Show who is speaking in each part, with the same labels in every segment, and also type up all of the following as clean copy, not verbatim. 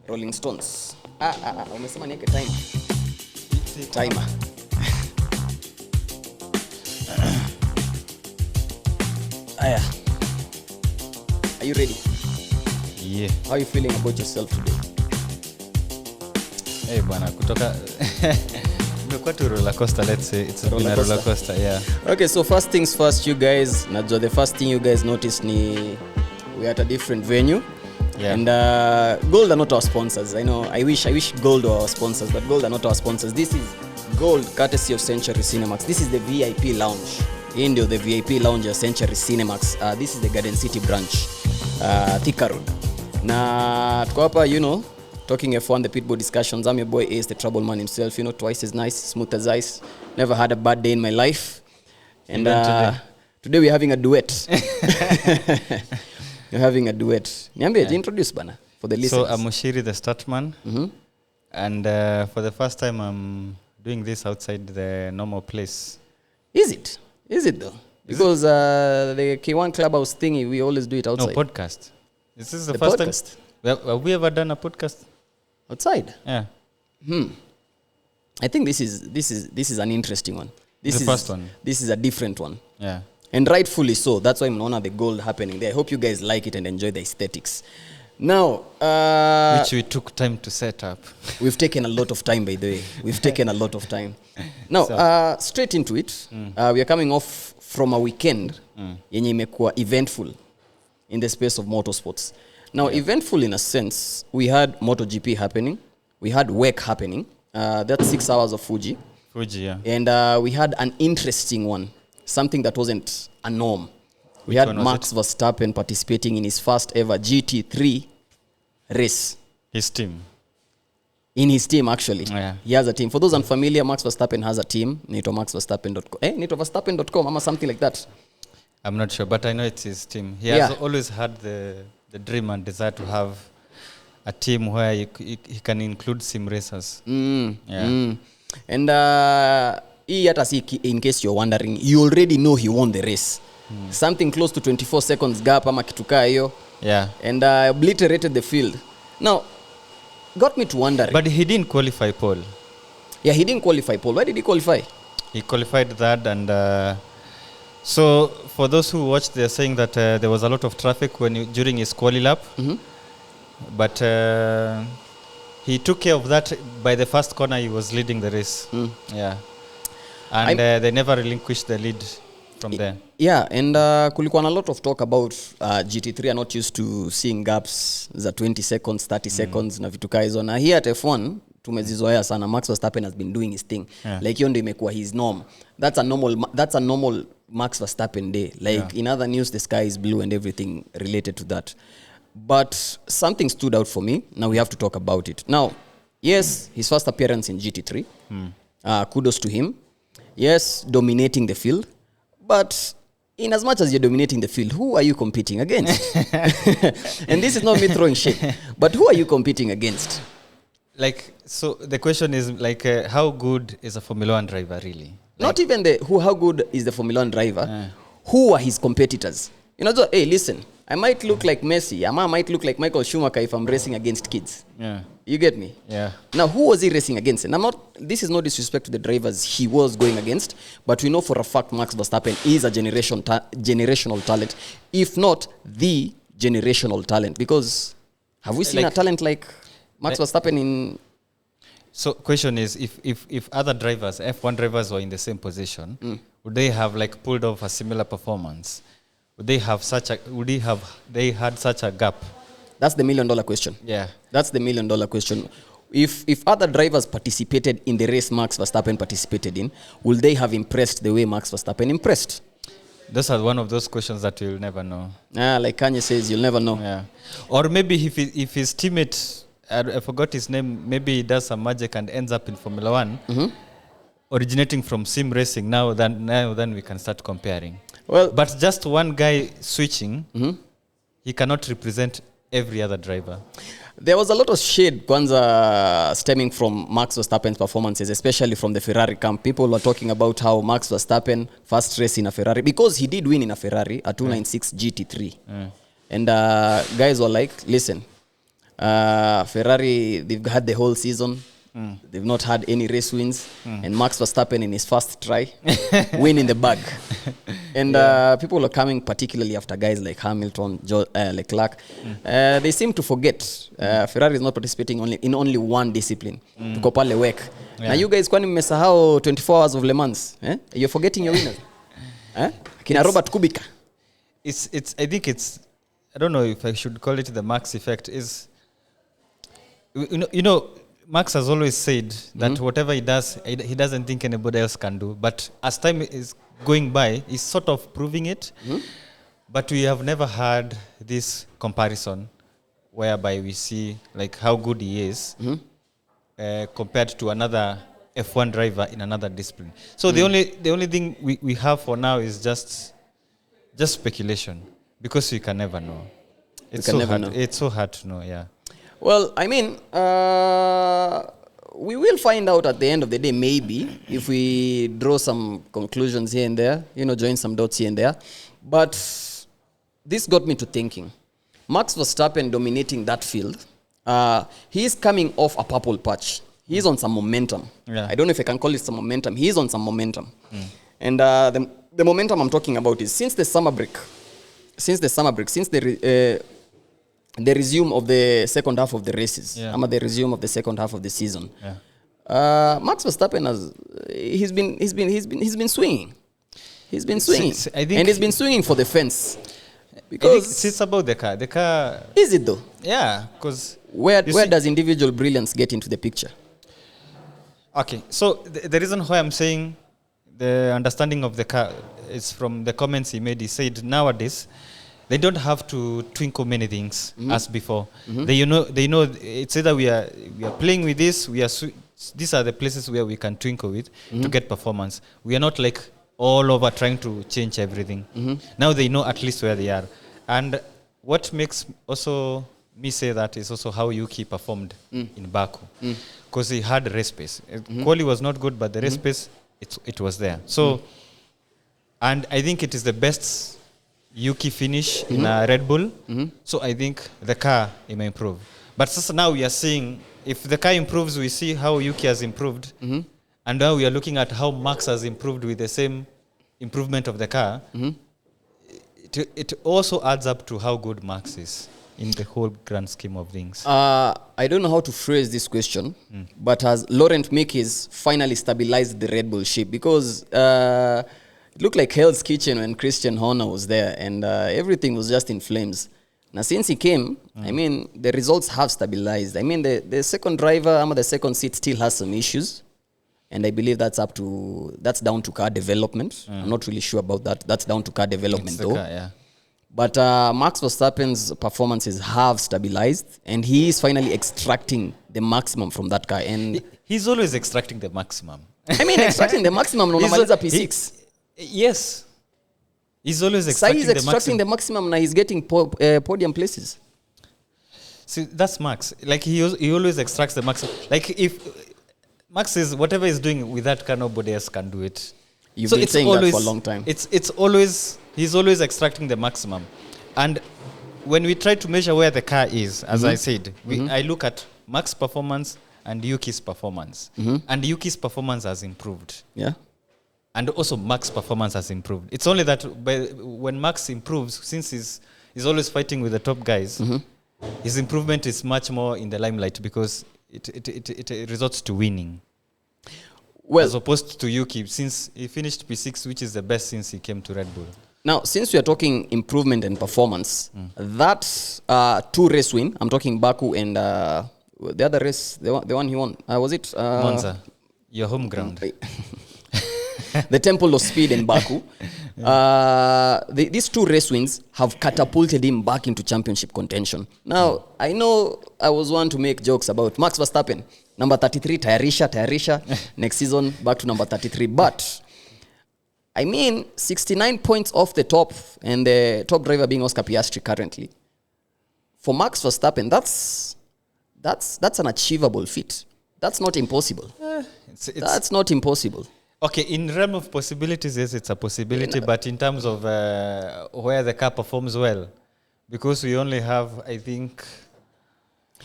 Speaker 1: Rolling Stones. Umesema niweke timer. Aya. Are you ready?
Speaker 2: Yeah.
Speaker 1: How are you feeling about yourself today?
Speaker 2: Bwana kutoka imekuwa tu roller coaster, let's say it's been a roller coaster, yeah.
Speaker 1: Okay, so first things first, you guys, najua the first thing you guys notice ni we at a different venue.
Speaker 2: Yeah.
Speaker 1: And Gold are not our sponsors. I know I wish Gold were our sponsors, but Gold are not our sponsors. This is Gold courtesy of Centurycinemax. This is the VIP lounge. Indio, the VIP lounge of Centurycinemax. This is the Garden City branch. Thika Road. Na tuko hapa, talking F1, the pitbull discussions. I'm your boy Ace, the trouble man himself. Twice as nice, smooth as ice. Never had a bad day in my life. And today we're having a duet. You're having a duet. Niambie, introduce bana for the listeners.
Speaker 2: So I'm Mushiri, the startman.
Speaker 1: Mm-hmm.
Speaker 2: And for the first time I'm doing this outside the normal place.
Speaker 1: Is it though? Because the K1 Klubhouse thingy, we always do it outside.
Speaker 2: No, podcast. This is the
Speaker 1: first
Speaker 2: podcast time. Have we ever done a podcast
Speaker 1: outside?
Speaker 2: Yeah.
Speaker 1: I think this is an interesting one. This is
Speaker 2: the first one.
Speaker 1: This is a different one.
Speaker 2: Yeah. And
Speaker 1: rightfully so. That's why I'm on the Gold happening there. I hope you guys like it and enjoy the aesthetics. Now,
Speaker 2: which we took time to set up.
Speaker 1: We've taken a lot of time, by the way. We've taken a lot of time. Now, straight into it. We are coming off from a weekend yenye imekuwa eventful in the space of motorsports. Now, eventful in a sense, we had MotoGP happening. We had WEC happening. That's 6 hours of Fuji,
Speaker 2: yeah.
Speaker 1: And we had an interesting one. Something that wasn't a norm. We had Max Verstappen participating in his first ever GT3 race.
Speaker 2: His team.
Speaker 1: In his team, actually.
Speaker 2: Yeah.
Speaker 1: He has a team. For those unfamiliar, Max Verstappen has a team. NitoMaxVerstappen.com. NitoVerstappen.com, or something like that.
Speaker 2: I'm not sure, but I know it's his team. He has always had the dream and desire to have a team where he can include sim racers.
Speaker 1: And in case you're wondering, you already know he won the race. Something close to 24 seconds gap ama kitu kaa hiyo.
Speaker 2: Yeah.
Speaker 1: And obliterated the field. Now, got me to wondering.
Speaker 2: But he didn't qualify pole.
Speaker 1: Yeah, he didn't qualify pole. Why did he qualify?
Speaker 2: He qualified that, and so for those who watched, they're saying that there was a lot of traffic during his quali lap.
Speaker 1: Mm-hmm.
Speaker 2: But he took care of that. By the first corner, he was leading the race. Yeah. And they never relinquished the lead from there.
Speaker 1: Yeah, and kulikuwa na lot of talk about GT3 are not used to seeing gaps za 20 seconds, 30 seconds na vitu kaa hizo. Na here at F1 tumezizoea sana. Max Verstappen has been doing his thing. Yeah. Like hiyo ndio imekuwa his norm. That's a normal Max Verstappen day. Like in other news, the sky is blue and everything related to that. But something stood out for me. Now we have to talk about it. Now, yes, his first appearance in GT3. Kudos to him. Yes, dominating the field. But in as much as you're dominating the field, who are you competing against? And this is not me throwing shit. But who are you competing against?
Speaker 2: Like, so the question is, like, how good is a Formula 1 driver really?
Speaker 1: Not even how good is the Formula 1 driver. Who are his competitors? So, hey, listen, I might look like Messi. I might look like Michael Schumacher if I'm racing against kids.
Speaker 2: Yeah.
Speaker 1: You get me?
Speaker 2: Yeah.
Speaker 1: Now, who was he racing against? And this is no disrespect to the drivers he was going against, but we know for a fact Max Verstappen is a generational talent, if not the generational talent. Because have we seen a talent like Max Verstappen in...
Speaker 2: So, question is, if other drivers, F1 drivers were in the same position, would they have like pulled off a similar performance? Would they had such a gap?
Speaker 1: That's the $1 million question.
Speaker 2: Yeah.
Speaker 1: That's the $1 million question. If other drivers participated in the race Max Verstappen participated in, will they have impressed the way Max Verstappen impressed?
Speaker 2: Those are one of those questions that you'll never know.
Speaker 1: Like Kanye says, you'll never know.
Speaker 2: Yeah. Or maybe if his teammate, I forgot his name, maybe he does some magic and ends up in Formula 1, originating from sim racing, now then we can start comparing.
Speaker 1: Well,
Speaker 2: but just one guy switching, he cannot represent every other driver.
Speaker 1: There was a lot of shade kwanza stemming from Max Verstappen's performances, especially from the Ferrari camp. People were talking about how Max Verstappen first race in a Ferrari, because he did win in a Ferrari, a 296 GT3. And guys were like, listen, Ferrari, they've had the whole season. They've not had any race wins. And Max Verstappen in his first try, win in the bag. And people are coming particularly after guys like Hamilton, Leclerc. They seem to forget Ferrari is not participating in only one discipline. Tuko pale WEC. Now you guys kwani mmesahau 24 hours of Le Mans? You're forgetting your winners. Kina Robert Kubica.
Speaker 2: I think it's, I don't know if I should call it the Max effect. Is you know Max has always said that whatever he does, he doesn't think anybody else can do. But as time is going by, he's sort of proving it. But we have never had this comparison whereby we see like how good he is compared to another F1 driver in another discipline. So the only thing we have for now is just speculation, because we can never know. It's so hard to know, yeah.
Speaker 1: Well, I mean, we will find out at the end of the day, maybe, if we draw some conclusions here and there, join some dots here and there. But this got me to thinking. Max Verstappen dominating that field, he is coming off a purple patch. He is on some momentum. Yeah. I don't know if I can call it some momentum. He is on some momentum. And the momentum I'm talking about is since the summer break, since the resume of the second half of the races, the resume of the second half of the season. Max Verstappen he's been swinging. He's been swinging, and he's been swinging for the fence. Because
Speaker 2: it's about the car. The car
Speaker 1: is it though?
Speaker 2: Yeah, because
Speaker 1: where does individual brilliance get into the picture?
Speaker 2: Okay, so the reason why I'm saying the understanding of the car is from the comments he made. He said nowadays they don't have to twinkle many things as before. They know it's either we are playing with this. These are the places where we can twinkle with to get performance. We are not like all over trying to change everything. Now they know at least where they are. And what makes also me say that is also how Yuki performed in Baku, because he had race pace. Quali was not good, but the race pace it was there. So, and I think it is the best Yuki finish in a Red Bull. So I think the car may improve. But so now we are seeing if the car improves, we see how Yuki has improved, and now we are looking at how Max has improved with the same improvement of the car. It also adds up to how good Max is in the whole grand scheme of things.
Speaker 1: I don't know how to phrase this question, but has Laurent Mekies finally stabilized the Red Bull ship? Because it looked like Hell's Kitchen when Christian Horner was there, and everything was just in flames. Now, since he came, I mean, the results have stabilized. I mean, the second driver, the second seat still has some issues. And I believe that's down to car development. I'm not really sure about that. That's down to car development, though.
Speaker 2: Car, yeah.
Speaker 1: But Max Verstappen's performances have stabilized, and he is finally extracting the maximum from that car. And
Speaker 2: he's always extracting the maximum.
Speaker 1: I mean, extracting the maximum. Normaliza P6.
Speaker 2: Yes. He's always extracting the maximum. He's extracting
Speaker 1: the maximum. Now he's getting podium places.
Speaker 2: See, that's Max. Like he always extracts the maximum. Like if Max is whatever he's doing with that car, nobody else can do it.
Speaker 1: You've been saying that for a long time.
Speaker 2: It's always he's always extracting the maximum, and when we try to measure where the car is, as I said, I look at Max's performance and Yuki's performance, and Yuki's performance has improved.
Speaker 1: Yeah,
Speaker 2: and also Max's performance has improved. It's only that when Max improves, since he's always fighting with the top guys, his improvement is much more in the limelight because it resorts to winning. Well, as opposed to Yuki, since he finished P6, which is the best since he came to Red Bull.
Speaker 1: Now, since we are talking improvement and performance, that two race win, I'm talking Baku and the other race, the one he won, was it?
Speaker 2: Monza, your home ground.
Speaker 1: The Temple of Speed in Baku. These two race wins have catapulted him back into championship contention. Now, I know I was one to make jokes about Max Verstappen. Number 33, Tayarisha. Next season, back to number 33. But, I mean, 69 points off the top, and the top driver being Oscar Piastri currently. For Max Verstappen, that's an achievable feat. That's not impossible. That's not impossible.
Speaker 2: Okay, in realm of possibilities, yes, it's a possibility. But in terms of where the car performs well, because we only have, I think...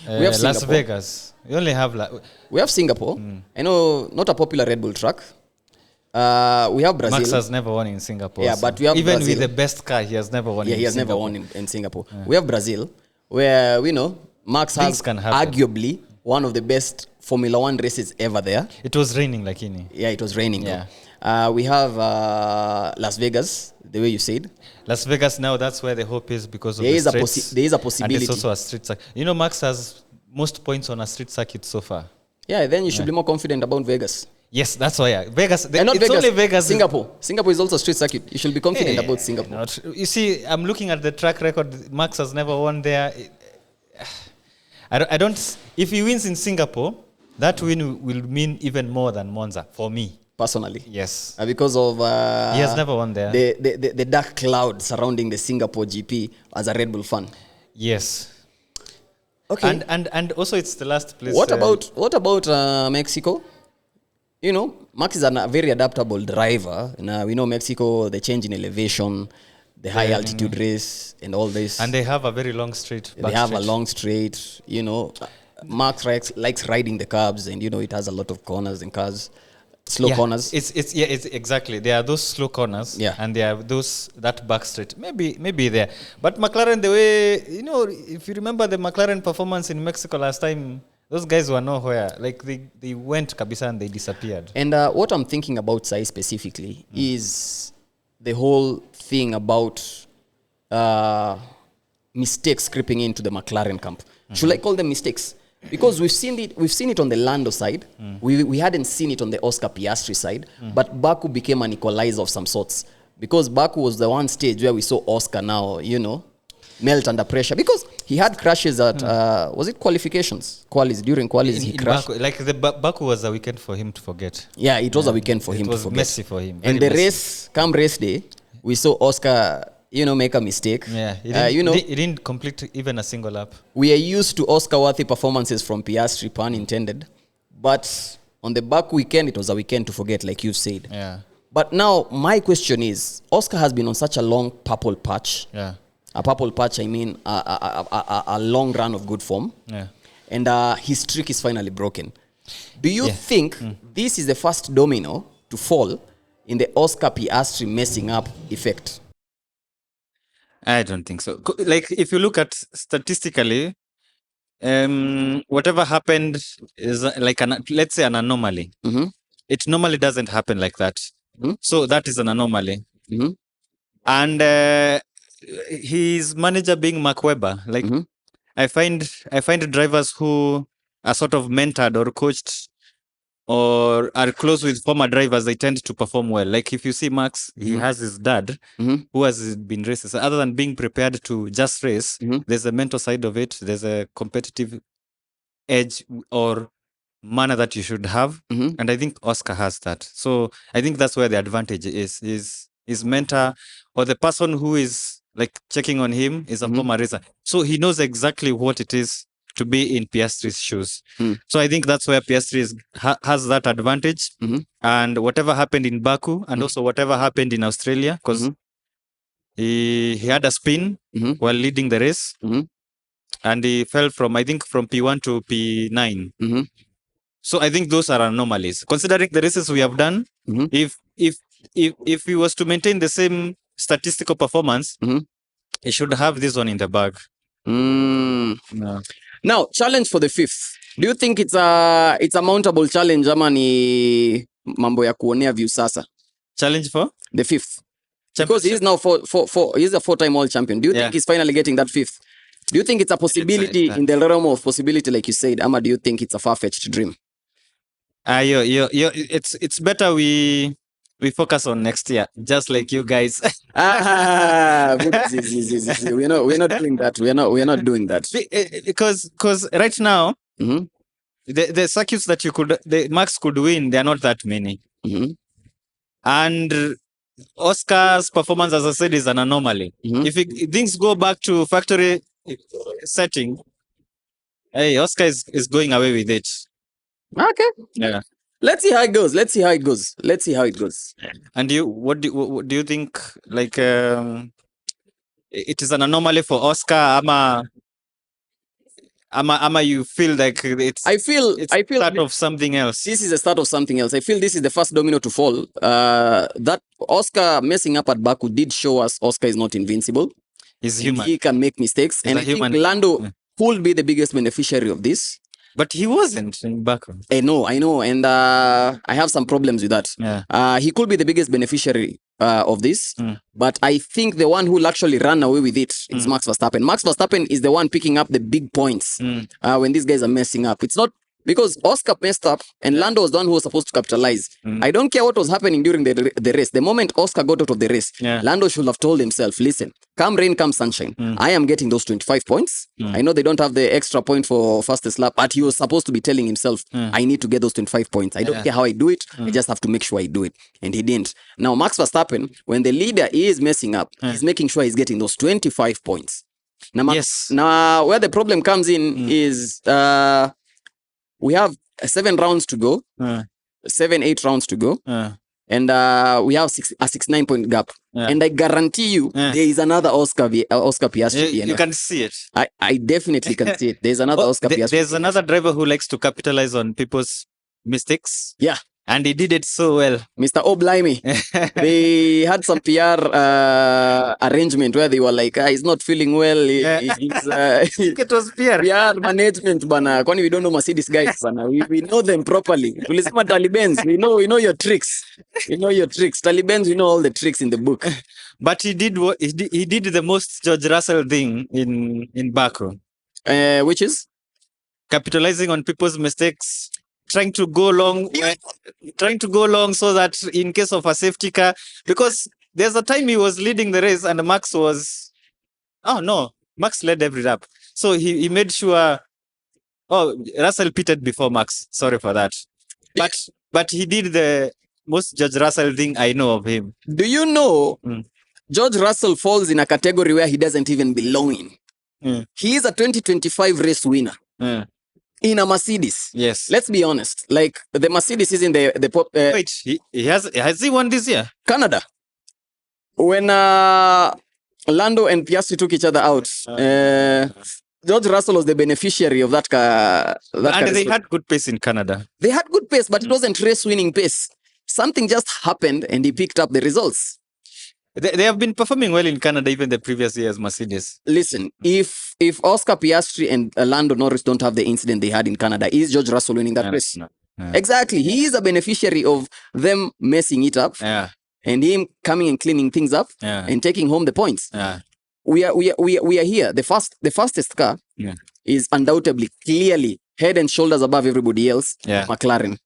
Speaker 1: We have
Speaker 2: Las
Speaker 1: Singapore.
Speaker 2: Vegas. You only have
Speaker 1: We have Singapore. I know, not a popular Red Bull track. We have Brazil.
Speaker 2: Max has never won in Singapore.
Speaker 1: Yeah, but we have
Speaker 2: even
Speaker 1: Brazil.
Speaker 2: with the best car, he has never won.
Speaker 1: Yeah,
Speaker 2: in
Speaker 1: he has
Speaker 2: Singapore.
Speaker 1: never won in Singapore. Yeah. We have Brazil, where we know Max
Speaker 2: Things
Speaker 1: has
Speaker 2: can happen.
Speaker 1: arguably one of the best Formula One races ever there.
Speaker 2: It was raining, lakini.
Speaker 1: Yeah, it was raining.
Speaker 2: Yeah.
Speaker 1: We have Las Vegas, the way you said.
Speaker 2: Las Vegas now, that's where the hope is because of
Speaker 1: There
Speaker 2: the
Speaker 1: is a
Speaker 2: streets.
Speaker 1: there is a
Speaker 2: And
Speaker 1: possibility.
Speaker 2: it's also a street circuit. You know, Max has most points on a street circuit so far.
Speaker 1: Yeah, then you should be more confident about Vegas.
Speaker 2: Yes, that's why. Vegas.
Speaker 1: And not
Speaker 2: it's
Speaker 1: Vegas,
Speaker 2: only Vegas.
Speaker 1: Singapore. Singapore is also a street circuit. You should be confident about Singapore.
Speaker 2: You see, I'm looking at the track record. Max has never won there. I don't. If he wins in Singapore, that win will mean even more than Monza for me.
Speaker 1: Personally.
Speaker 2: Yes.
Speaker 1: Because of
Speaker 2: he has never won there.
Speaker 1: The dark cloud surrounding the Singapore GP as a Red Bull fan.
Speaker 2: Yes.
Speaker 1: Okay.
Speaker 2: And also it's the last place.
Speaker 1: What about Mexico? You know, Max is a very adaptable driver. Now we know Mexico, the change in elevation, the high altitude race, and all this.
Speaker 2: And they have a very long straight.
Speaker 1: They have a long straight. You know, Max likes riding the curbs, and you know it has a lot of corners and cars. Slow corners.
Speaker 2: It's exactly. There are those slow corners, and there are that back straight. Maybe there. But McLaren, the way, you know, if you remember the McLaren performance in Mexico last time, those guys were nowhere. Like they went kabisa and they disappeared.
Speaker 1: And what I'm thinking about Sai specifically is the whole thing about mistakes creeping into the McLaren camp. Should I call them mistakes? Because we've seen it on the Lando side. We hadn't seen it on the Oscar Piastri side. But Baku became an equalizer of some sorts. Because Baku was the one stage where we saw Oscar now, you know, melt under pressure. Because he had crashes at, was it qualifications? During qualis he crashed.
Speaker 2: Baku, like Baku was a weekend for him to forget.
Speaker 1: Yeah, it was a weekend for him to forget.
Speaker 2: It was messy for him.
Speaker 1: And the race, come race day, we saw Oscar, you know, make a mistake.
Speaker 2: Yeah, he didn't complete even a single lap.
Speaker 1: We are used to Oscar-worthy performances from Piastri, pun intended. But on the back weekend, it was a weekend to forget, like you said.
Speaker 2: Yeah.
Speaker 1: But now, my question is, Oscar has been on such a long purple patch.
Speaker 2: Yeah.
Speaker 1: A purple patch, I mean, a long run of good form.
Speaker 2: Yeah.
Speaker 1: And his streak is finally broken. Do you think this is the first domino to fall in the Oscar Piastri messing up effect?
Speaker 2: I don't think so. Like, if you look at statistically, whatever happened is like let's say an anomaly.
Speaker 1: Mm-hmm.
Speaker 2: It normally doesn't happen like that. Mm-hmm. So that is an anomaly.
Speaker 1: Mm-hmm.
Speaker 2: And his manager being Mark Webber, like I find drivers who are sort of mentored or coached or are close with former drivers, they tend to perform well. Like if you see Max, he has his dad who has been races. Other than being prepared to just race, there's a mental side of it. There's a competitive edge or manner that you should have. And I think Oscar has that. So I think that's where the advantage is. His mentor or the person who is like checking on him is a former racer. So he knows exactly what it is to be in Piastri's shoes. So I think that's where Piastri has that advantage. And whatever happened in Baku and also whatever happened in Australia, because he had a spin while leading the race and he fell from P1 to P9. So I think those are anomalies. Considering the races we have done, if he was to maintain the same statistical performance, he should have this one in the bag.
Speaker 1: No. Now, challenge for the fifth. Do you think it's a mountable challenge ama ni mambo ya kuonea view sasa?
Speaker 2: Challenge for?
Speaker 1: The fifth. Because he's now he's a four-time world champion. Do you think he's finally getting that fifth? Do you think it's a possibility in the realm of possibility, like you said, ama do you think it's a far-fetched dream?
Speaker 2: It's better we focus on next year, just like you guys.
Speaker 1: We're not doing that. We're not doing that.
Speaker 2: Because right now, the circuits that Max could win, they are not that many. And Oscar's performance, as I said, is an anomaly. If things go back to factory setting, hey, Oscar is going away with it.
Speaker 1: Okay.
Speaker 2: Yeah.
Speaker 1: Let's see how it goes.
Speaker 2: And what do you think? Like, it is an anomaly for Oscar, ama Ama you feel like
Speaker 1: I feel
Speaker 2: part of something else.
Speaker 1: this is the start of something else. I feel this is the first domino to fall. That Oscar messing up at Baku did show us Oscar is not invincible.
Speaker 2: He's
Speaker 1: And
Speaker 2: human.
Speaker 1: he can make mistakes.
Speaker 2: He's
Speaker 1: and
Speaker 2: a
Speaker 1: I think
Speaker 2: human.
Speaker 1: Lando could be the biggest beneficiary of this.
Speaker 2: But he wasn't in Baku.
Speaker 1: I know. And I have some problems with that.
Speaker 2: Yeah.
Speaker 1: He could be the biggest beneficiary of this. But I think the one who will actually run away with it is Max Verstappen. Max Verstappen is the one picking up the big points when these guys are messing up. It's not because Oscar messed up and Lando was the one who was supposed to capitalize. I don't care what was happening during the race. The moment Oscar got out of the race, Lando should have told himself, listen, come rain, come sunshine, I am getting those 25 points. I know they don't have the extra point for fastest lap, but he was supposed to be telling himself, I need to get those 25 points. I don't care how I do it. I just have to make sure I do it. And he didn't. Now, Max Verstappen, when the leader is messing up, he's making sure he's getting those 25 points. Now, where the problem comes in is we have 7 rounds to go, 8 rounds to go. And we have a 6-9 point gap. And I guarantee you, there is another Oscar Piastri.
Speaker 2: You can see it.
Speaker 1: I definitely can see it. There's another Oscar Piastri.
Speaker 2: There's another driver who likes to capitalize on people's mistakes.
Speaker 1: Yeah.
Speaker 2: And he did it so well.
Speaker 1: Mr. Blimey. They had some PR arrangement where they were like, he's not feeling well.
Speaker 2: It was PR.
Speaker 1: PR management, bana. Kwani we don't know Mercedes guys, bana. We know them properly. Tulisema Talibans. We know your tricks. We know your tricks. Talibans, we know all the tricks in the book.
Speaker 2: But he did the most George Russell thing in Baku.
Speaker 1: Which is?
Speaker 2: Capitalizing on people's mistakes. Trying to go long so that in case of a safety car, because there's a time he was leading the race and Max led every lap. So he made sure, Russell pitted before Max. Sorry for that. But he did the most George Russell thing I know of him.
Speaker 1: Do you know George Russell falls in a category where he doesn't even belong in? He is a 2025 race winner. In a Mercedes.
Speaker 2: Yes.
Speaker 1: Let's be honest. Like, the Mercedes is in the pop.
Speaker 2: Wait, has he won this year?
Speaker 1: Canada. When Lando and Piastri took each other out, George Russell was the beneficiary of that car.
Speaker 2: And they had good pace in Canada.
Speaker 1: They had good pace, but it wasn't race-winning pace. Something just happened and he picked up the results.
Speaker 2: They have been performing well in Canada even the previous years, Mercedes.
Speaker 1: Listen, if Oscar Piastri and Lando Norris don't have the incident they had in Canada, is George Russell winning that race? No. Exactly. He is a beneficiary of them messing it up and him coming and cleaning things up and taking home the points. We are here. The fastest car is undoubtedly, clearly, head and shoulders above everybody else, McLaren.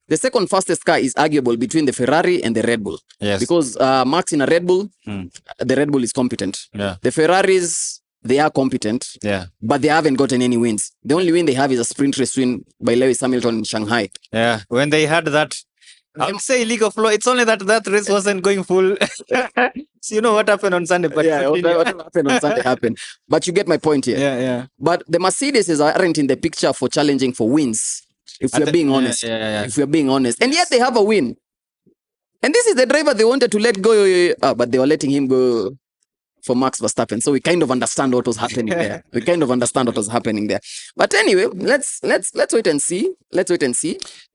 Speaker 1: The second fastest car is arguable between the Ferrari and the Red Bull.
Speaker 2: Yes.
Speaker 1: Because Max in a Red Bull, the Red Bull is competent. The Ferraris, they are competent, but they haven't gotten any wins. The only win they have is a sprint race win by Lewis Hamilton in Shanghai.
Speaker 2: Yeah, when they had that, I would say League of Law, it's only that race wasn't going full. So you know what happened on Sunday. But
Speaker 1: what happened on Sunday happened. But you get my point here.
Speaker 2: Yeah.
Speaker 1: But the Mercedes aren't in the picture for challenging for wins. If we're being honest. If we're being honest. And yet they have a win. And this is the driver they wanted to let go. But they were letting him go for Max Verstappen. So we kind of understand what was happening there. But anyway, let's wait and see.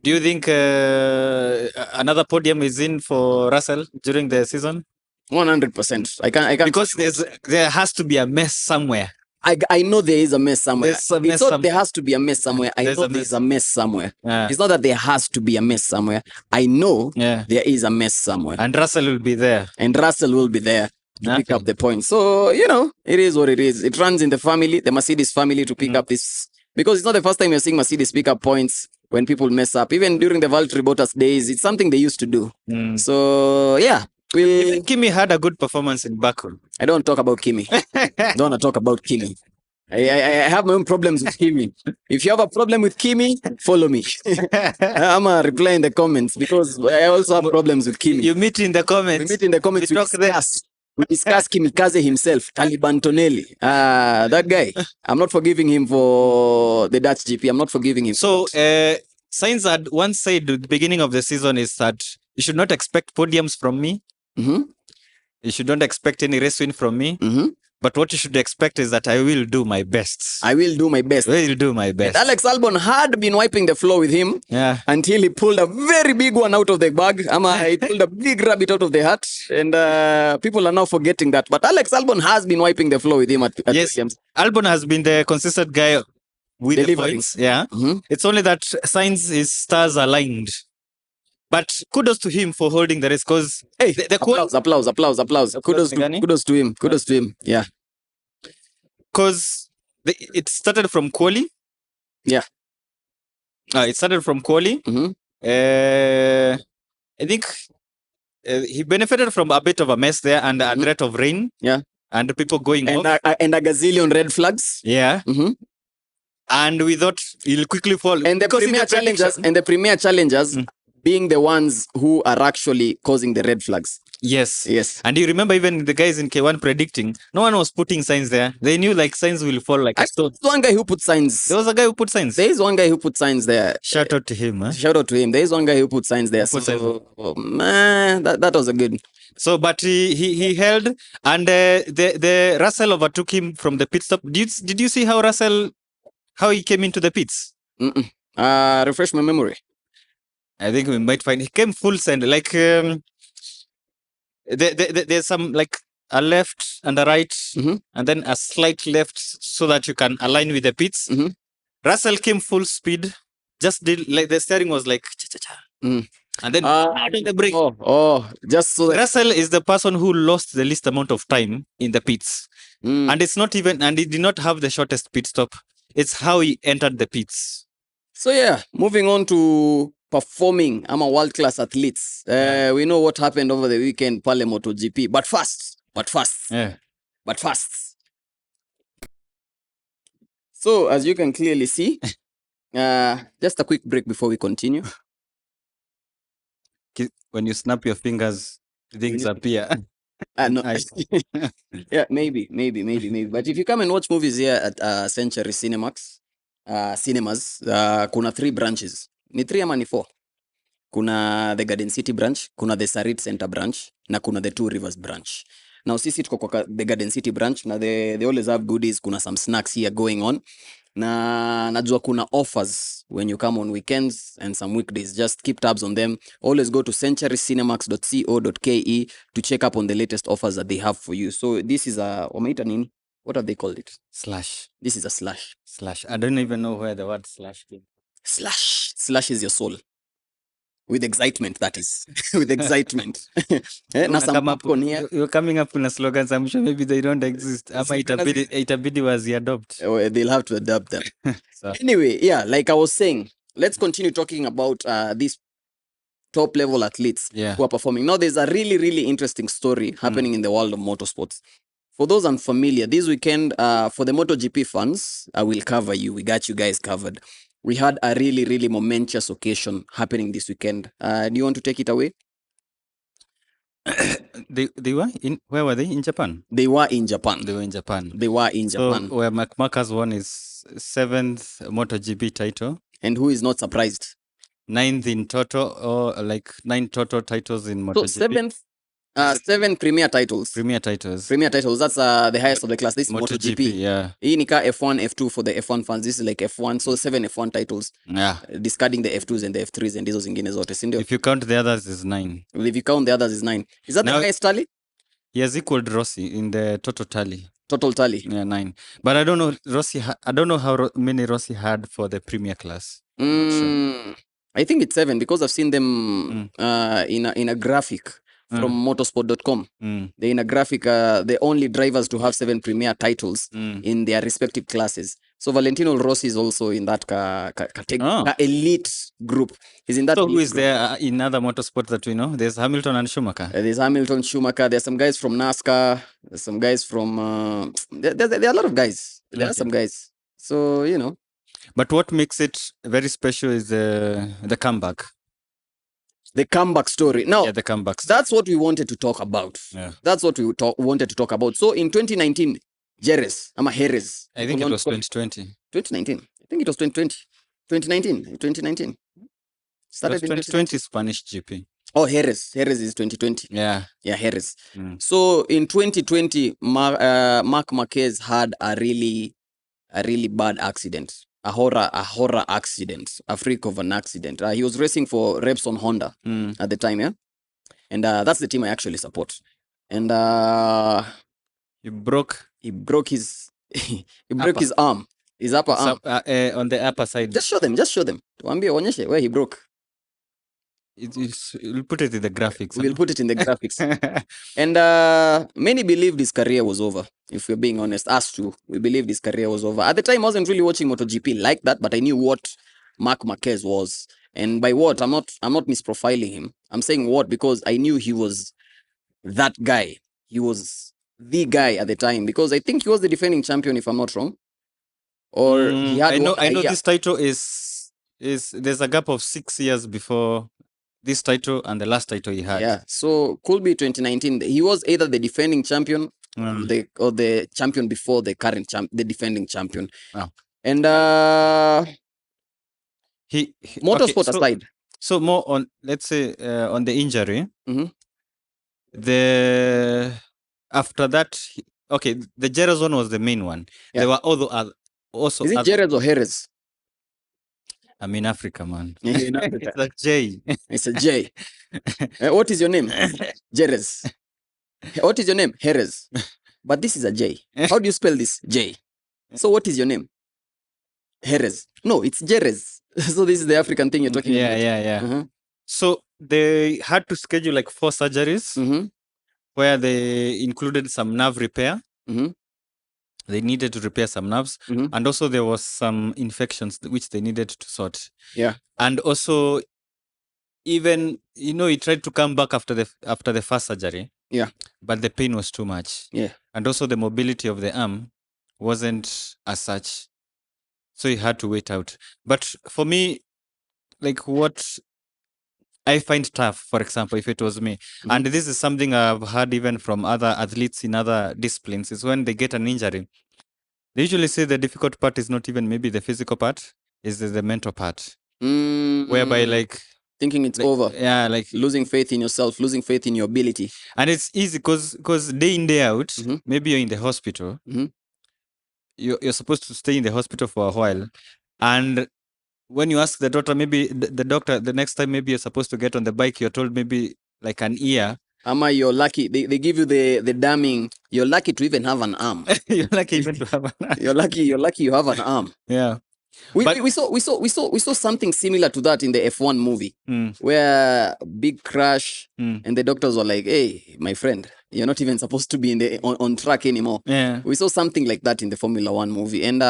Speaker 2: Do you think another podium is in for Russell during the season?
Speaker 1: 100%. I can't
Speaker 2: because there has to be a mess somewhere.
Speaker 1: I know there is a mess somewhere. There has to be a mess somewhere. I know there's a mess somewhere. It's not that there has to be a mess somewhere. I know there is a mess somewhere.
Speaker 2: And Russell will be there.
Speaker 1: To pick up the point. So, it is what it is. It runs in the family, the Mercedes family, to pick up this. Because it's not the first time you're seeing Mercedes pick up points when people mess up. Even during the Valtteri Bottas days, it's something they used to do. So, yeah.
Speaker 2: Even Kimi had a good performance in Baku.
Speaker 1: I don't talk about Kimi. I don't want to talk about Kimi. I have my own problems with Kimi. If you have a problem with Kimi, follow me. I'm going to reply in the comments because I also have problems with Kimi.
Speaker 2: You meet in the comments.
Speaker 1: We meet in the comments. We discuss Kimikaze himself, Taliban Tonelli. That guy. I'm not forgiving him for the Dutch GP. I'm not forgiving him.
Speaker 2: So, Sainz had once said at the beginning of the season is that you should not expect podiums from me. You should not expect any race win from me. But what you should expect is that I will do my best.
Speaker 1: I will do my best.
Speaker 2: I will do my best.
Speaker 1: And Alex Albon had been wiping the floor with him until he pulled a very big one out of the bag. He pulled a big rabbit out of the hat. And people are now forgetting that. But Alex Albon has been wiping the floor with him at
Speaker 2: yes,
Speaker 1: Williams.
Speaker 2: Albon has been the consistent guy with
Speaker 1: Delivering.
Speaker 2: the points. Yeah. It's only that Sainz, his stars aligned. But kudos to him for holding the race because
Speaker 1: applause. Kudos to him. Yeah.
Speaker 2: Because it started from quali.
Speaker 1: Yeah.
Speaker 2: It started from quali. I think he benefited from a bit of a mess there and a threat of rain.
Speaker 1: Yeah.
Speaker 2: And people going
Speaker 1: and
Speaker 2: off.
Speaker 1: And a gazillion red flags.
Speaker 2: Yeah. And we thought he'll quickly fall.
Speaker 1: And the premier challengers being the ones who are actually causing the red flags.
Speaker 2: Yes. And you remember even the guys in K1 predicting, no one was putting signs there. They knew like signs will fall like a stone.
Speaker 1: There's one guy who put signs.
Speaker 2: There was a guy who put signs.
Speaker 1: There is one guy who put signs there.
Speaker 2: Shout out to him.
Speaker 1: Shout out to him. There is one guy who put signs there. Man, that was a good.
Speaker 2: So, but he held, and the Russell overtook him from the pit stop. Did you see how he came into the pits?
Speaker 1: Refresh my memory.
Speaker 2: I think we might find he came full send. Like there's some like a left and a right, and then a slight left so that you can align with the pits. Russell came full speed. Just did like the steering was like and then the brake.
Speaker 1: Just so that
Speaker 2: Russell is the person who lost the least amount of time in the pits, and it's not even, and he did not have the shortest pit stop. It's how he entered the pits.
Speaker 1: So yeah, moving on to performing. I'm a world-class athletes. We know what happened over the weekend, Pale MotoGP. But fast. So as you can clearly see, just a quick break before we continue.
Speaker 2: When you snap your fingers, things appear.
Speaker 1: No. Yeah, maybe. But if you come and watch movies here at Centurycinemax, cinemas, kuna 3 branches. Ni 3 ama ni 4? Kuna the Garden City branch, kuna the Sarit Center branch, na kuna the Two Rivers branch. Now sisi tuko kwa the Garden City branch, na they always have goodies, kuna some snacks here going on. Na najua kuna offers when you come on weekends and some weekdays. Just keep tabs on them. Always go to centurycinemax.co.ke to check up on the latest offers that they have for you. So this is a wameita nini? What have they called it?
Speaker 2: Slash.
Speaker 1: This is a slash.
Speaker 2: I don't even know where the word slash came.
Speaker 1: Slash is your soul. With excitement, that is. With excitement. Now some popcorn here.
Speaker 2: You're coming up with slogans. I'm sure maybe they don't exist. Ama itabidi was adopt.
Speaker 1: They'll have to adopt them. So. Anyway, yeah, like I was saying, let's continue talking about these top level athletes who are performing. Now, there's a really, really interesting story happening in the world of motorsports. For those unfamiliar, this weekend, for the MotoGP fans, I will cover you. We got you guys covered. We had a really, really momentous occasion happening this weekend. Do you want to take it away?
Speaker 2: They were in, where were they? In Japan?
Speaker 1: They were in Japan.
Speaker 2: So where Marc Marquez won his 7th MotoGP title.
Speaker 1: And who is not surprised?
Speaker 2: 9th in total, or like 9 total titles in MotoGP.
Speaker 1: So 7 premier titles.
Speaker 2: Premier titles.
Speaker 1: That's the highest of the class. This is MotoGP.
Speaker 2: Yeah.
Speaker 1: Hii ni ka F1, F2 for the F1 fans. This is like F1. So 7 F1 titles.
Speaker 2: Yeah.
Speaker 1: Discarding the F2s and the F3s and hizo zingine zote. Sindio?
Speaker 2: If you count the others, is 9.
Speaker 1: If you count the others, is 9. Is that the highest tally?
Speaker 2: He has equaled Rossi in the total tally.
Speaker 1: Total tally?
Speaker 2: Yeah, 9. But I don't know I don't know how many Rossi had for the premier class.
Speaker 1: Sure. I think it's 7 because I've seen them in a graphic from motorsport.com. They're in a graphic, the only drivers to have 7 premier titles in their respective classes. So Valentino Rossi is also in that elite group. He's in that.
Speaker 2: So who is there in other motorsports that we know? There's Hamilton and Schumacher.
Speaker 1: There's Hamilton, Schumacher. There's some guys from NASCAR. There's some guys from... there are a lot of guys. There are some guys. So, you know.
Speaker 2: But what makes it very special is the comeback.
Speaker 1: The comeback story. Now,
Speaker 2: the comebacks.
Speaker 1: That's what we wanted to talk about.
Speaker 2: Yeah.
Speaker 1: That's what we wanted to talk about. So in 2019, Jerez.
Speaker 2: I think it was 2020.
Speaker 1: 2019. I think it was 2020. 2019. Started in
Speaker 2: 2020 Spanish GP.
Speaker 1: Oh, Harris is 2020.
Speaker 2: Yeah.
Speaker 1: Yeah, Harris.
Speaker 2: Mm.
Speaker 1: So in 2020, Marc Marquez had a really bad accident, a horror accident, a freak of an accident. He was racing for Repsol Honda at the time, yeah, and that's the team I actually support. And
Speaker 2: You broke
Speaker 1: he broke his he broke his arm, his upper arm.
Speaker 2: on the upper side.
Speaker 1: Just show them. Tuambie, onyeshe where he broke.
Speaker 2: We'll put it in the graphics.
Speaker 1: We'll put it in the graphics. And many believed his career was over. If we're being honest, us too, we believed his career was over. At the time, I wasn't really watching MotoGP like that, but I knew what Marc Marquez was. And by what, I'm not misprofiling him. I'm saying what because I knew he was that guy. He was the guy at the time because I think he was the defending champion, if I'm not wrong. Or he had
Speaker 2: I know this title is there's a gap of 6 years before this title and the last title he had.
Speaker 1: Yeah, so could be 2019. He was either the defending champion or the champion before the current the defending champion.
Speaker 2: Oh.
Speaker 1: And
Speaker 2: he
Speaker 1: motorsport aside.
Speaker 2: So more on, let's say, on the injury.
Speaker 1: Mm-hmm.
Speaker 2: After that, the Jerez one was the main one.
Speaker 1: Yeah.
Speaker 2: There were also.
Speaker 1: Is it Jerez or Jerez?
Speaker 2: I'm in Africa, man.
Speaker 1: In Africa.
Speaker 2: It's a J.
Speaker 1: It's a J. What is your name? Jerez. What is your name? Jerez. But this is a J. How do you spell this? J. So what is your name? Jerez. No, it's Jerez. So this is the African thing you're talking about.
Speaker 2: Yeah.
Speaker 1: Uh-huh.
Speaker 2: So they had to schedule like 4 surgeries where they included some nerve repair. They needed to repair some nerves. And also there was some infections which they needed to sort.
Speaker 1: Yeah.
Speaker 2: And also, even, he tried to come back after the first surgery.
Speaker 1: Yeah.
Speaker 2: But the pain was too much.
Speaker 1: Yeah.
Speaker 2: And also the mobility of the arm wasn't as such. So he had to wait out. But for me, like what I find tough, for example, if it was me, and this is something I've heard even from other athletes in other disciplines, is when they get an injury, they usually say the difficult part is not even maybe the physical part, is the mental part. Whereby like
Speaker 1: thinking it's over.
Speaker 2: Yeah, like
Speaker 1: losing faith in yourself, losing faith in your ability.
Speaker 2: And it's easy because day in, day out, maybe you're in the hospital. You're supposed to stay in the hospital for a while. And when you ask the doctor, maybe the doctor, the next time maybe you're supposed to get on the bike, you're told maybe like an ear.
Speaker 1: Ama, you're lucky. They give you the damning. You're lucky to even have an arm.
Speaker 2: You're lucky even to have an arm.
Speaker 1: You're lucky you have an arm.
Speaker 2: Yeah.
Speaker 1: We saw something similar to that in the F1 movie, where big crash, and the doctors were like, "Hey, my friend, you're not even supposed to be on track anymore."
Speaker 2: Yeah.
Speaker 1: We saw something like that in the Formula 1 movie, and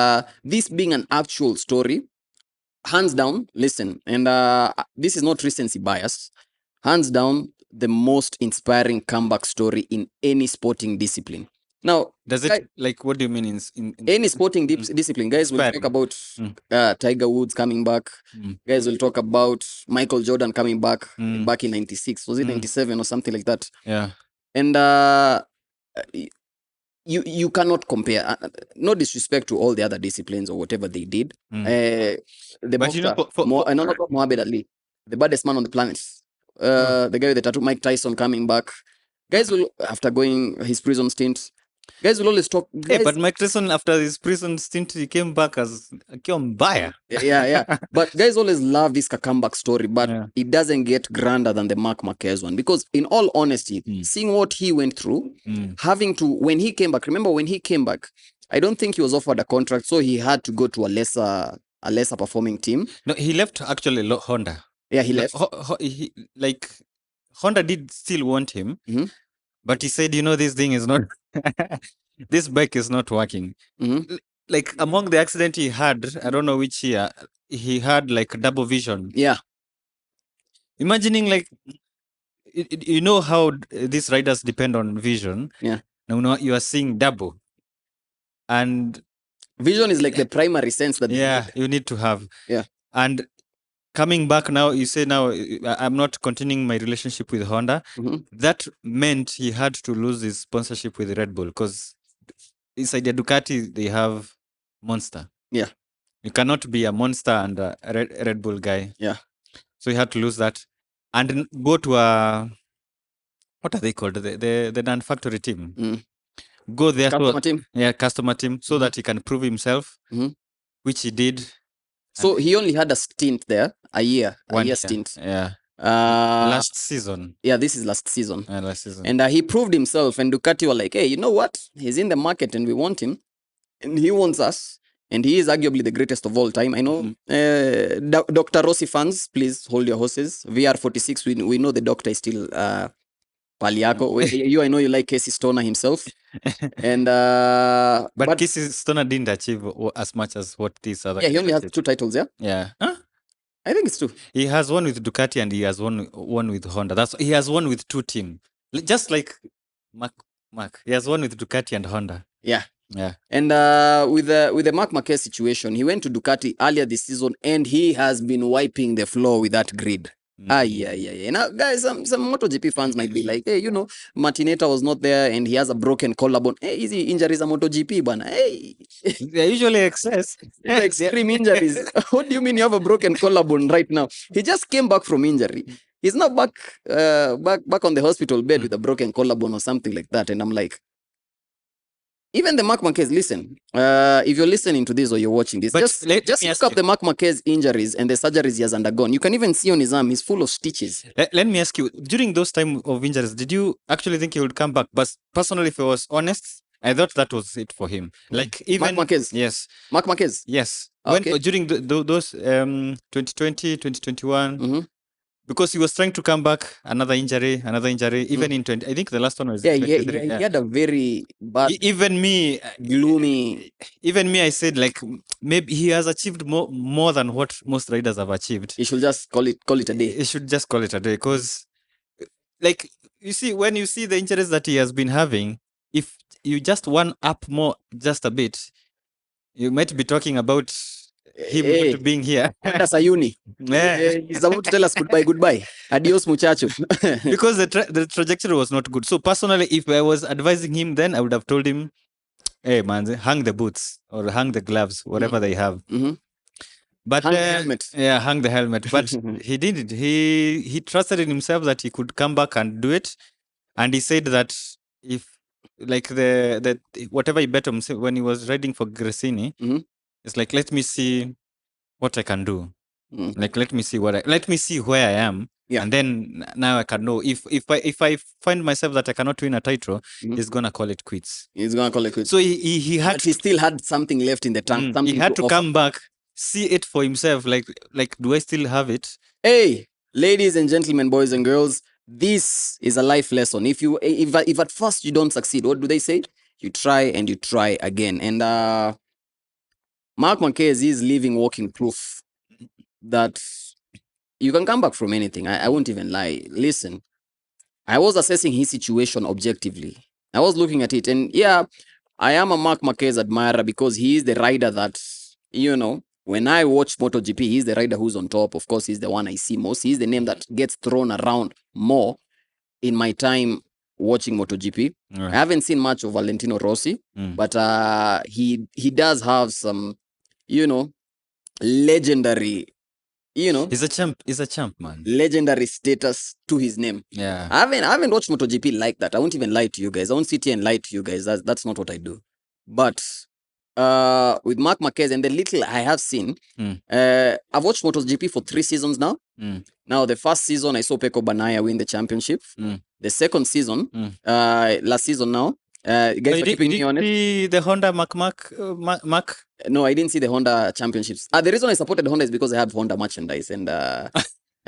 Speaker 1: this being an actual story, hands down, listen, and this is not recency bias, hands down, the most inspiring comeback story in any sporting discipline. Now,
Speaker 2: does it like, what do you mean in
Speaker 1: any sporting discipline? Guys will talk about Tiger Woods coming back. Guys will talk about Michael Jordan coming back in 96. Was it 97 or something like that?
Speaker 2: Yeah.
Speaker 1: And you cannot compare. No disrespect to all the other disciplines or whatever they did. The boxer, not Muhammad Ali, the baddest man on the planet. The guy with the tattoo, Mike Tyson, coming back. Guys will, after going his prison stint, guys will always talk.
Speaker 2: Hey, but Mike Tyson, after his prison stint, he came back as a buyer.
Speaker 1: Yeah. But guys always love this comeback story, but it doesn't get grander than the Marc Marquez one. Because in all honesty, seeing what he went through, having to, when he came back, remember when he came back, I don't think he was offered a contract, so he had to go to a lesser performing team.
Speaker 2: No, he left actually Honda.
Speaker 1: Yeah, he left.
Speaker 2: Honda did still want him, but he said, this thing is not, this bike is not working. Like among the accident he had, I don't know which year, he had like double vision.
Speaker 1: Yeah.
Speaker 2: Imagining like, how these riders depend on vision.
Speaker 1: Yeah.
Speaker 2: Now you are seeing double. And
Speaker 1: vision is like the primary sense that
Speaker 2: you need to have.
Speaker 1: Yeah.
Speaker 2: And coming back now, you say now I'm not continuing my relationship with Honda. That meant he had to lose his sponsorship with RedBull because inside the Ducati they have Monster.
Speaker 1: Yeah,
Speaker 2: you cannot be a Monster and a RedBull guy.
Speaker 1: Yeah,
Speaker 2: so he had to lose that. and go to a, what are they called? The non-factory team. Go there,
Speaker 1: Customer team.
Speaker 2: Yeah, customer team, so that he can prove himself, which he did.
Speaker 1: So he only had a stint there, a year stint.
Speaker 2: Yeah.
Speaker 1: Uh,
Speaker 2: Last season.
Speaker 1: Yeah, this is last season.
Speaker 2: Last season.
Speaker 1: And he proved himself, and Ducati were like, hey, you know what? He's in the market and we want him. And he wants us. And he is arguably the greatest of all time. I know. Dr. Rossi fans, please hold your horses. VR46, we know the doctor is still Paliaco. You, I know you like Casey Stoner himself. And
Speaker 2: but Casey Stoner didn't achieve as much as what these other.
Speaker 1: Yeah, he only has 2 titles, yeah?
Speaker 2: Yeah. Huh?
Speaker 1: I think it's 2.
Speaker 2: He has one with Ducati and he has one with Honda. He has one with 2 teams. Just like Mark. He has one with Ducati and Honda.
Speaker 1: Yeah.
Speaker 2: Yeah.
Speaker 1: And with the Marc Marquez situation, he went to Ducati earlier this season and he has been wiping the floor with that grid. Yeah. Now, guys, some MotoGP fans might be like, hey, you know, Martineta was not there and he has a broken collarbone. Hey, easy injuries are MotoGP, bana. Hey.
Speaker 2: They're usually excess.
Speaker 1: Extreme injuries. What do you mean you have a broken collarbone right now? He just came back from injury. He's not back on the hospital bed with a broken collarbone or something like that. And I'm like, even the Marc Marquez, listen, if you're listening to this or you're watching this, but just look up the Marc Marquez injuries and the surgeries he has undergone. You can even see on his arm, he's full of stitches.
Speaker 2: Let me ask you, during those time of injuries, did you actually think he would come back? But personally, if I was honest, I thought that was it for him. Like even
Speaker 1: Marc Marquez?
Speaker 2: Yes.
Speaker 1: Marc Marquez?
Speaker 2: Yes.
Speaker 1: Okay.
Speaker 2: When, during those 2020, 2021, because he was trying to come back, another injury, even in 20, I think the last one was 23.
Speaker 1: He had a very bad,
Speaker 2: even me,
Speaker 1: gloomy.
Speaker 2: Even me, I said like maybe he has achieved more than what most riders have achieved.
Speaker 1: He should just call it a day.
Speaker 2: He should just call it a day, because like you see, when you see the injuries that he has been having, if you just one up more just a bit, you might be talking about him not being here.
Speaker 1: That's a uni. He's about to tell us goodbye. Adios, muchacho.
Speaker 2: Because the trajectory was not good. So personally, if I was advising him, then I would have told him, hey man, hang the boots or hang the gloves, whatever they have. But
Speaker 1: hang the helmet.
Speaker 2: Yeah, hang the helmet. But he didn't. He trusted in himself that he could come back and do it. And he said that if like the whatever he bet on himself when he was riding for Gresini, it's like, let me see what I can do. Like let me see where I am. Yeah. And then now I can know if I find myself that I cannot win a title, he's gonna call it quits. So he had.
Speaker 1: But he still had something left in the tank.
Speaker 2: He had to come back, see it for himself. Like do I still have it?
Speaker 1: Hey, ladies and gentlemen, boys and girls, this is a life lesson. If at first you don't succeed, what do they say? You try and you try again. And Marc Marquez is living walking proof that you can come back from anything. I won't even lie. Listen, I was assessing his situation objectively. I was looking at it, and yeah, I am a Marc Marquez admirer because he is the rider that, you know, when I watch MotoGP, he's the rider who's on top. Of course, he's the one I see most. He's the name that gets thrown around more in my time watching MotoGP. Right. I haven't seen much of Valentino Rossi, but he does have some, you know, legendary, you know,
Speaker 2: he's a champ, man.
Speaker 1: Legendary status to his name.
Speaker 2: Yeah.
Speaker 1: I haven't watched MotoGP like that. I won't even lie to you guys. I won't sit here and lie to you guys. That's not what I do. But with Marc Marquez and the little I have seen, I've watched MotoGP for 3 seasons now. Now, the first season, I saw Pecco Bagnaia win the championship. The second season, last season now, guys are keeping me on it.
Speaker 2: The Honda Mac?
Speaker 1: No, I didn't see the Honda championships. The reason I supported Honda is because I have Honda merchandise and I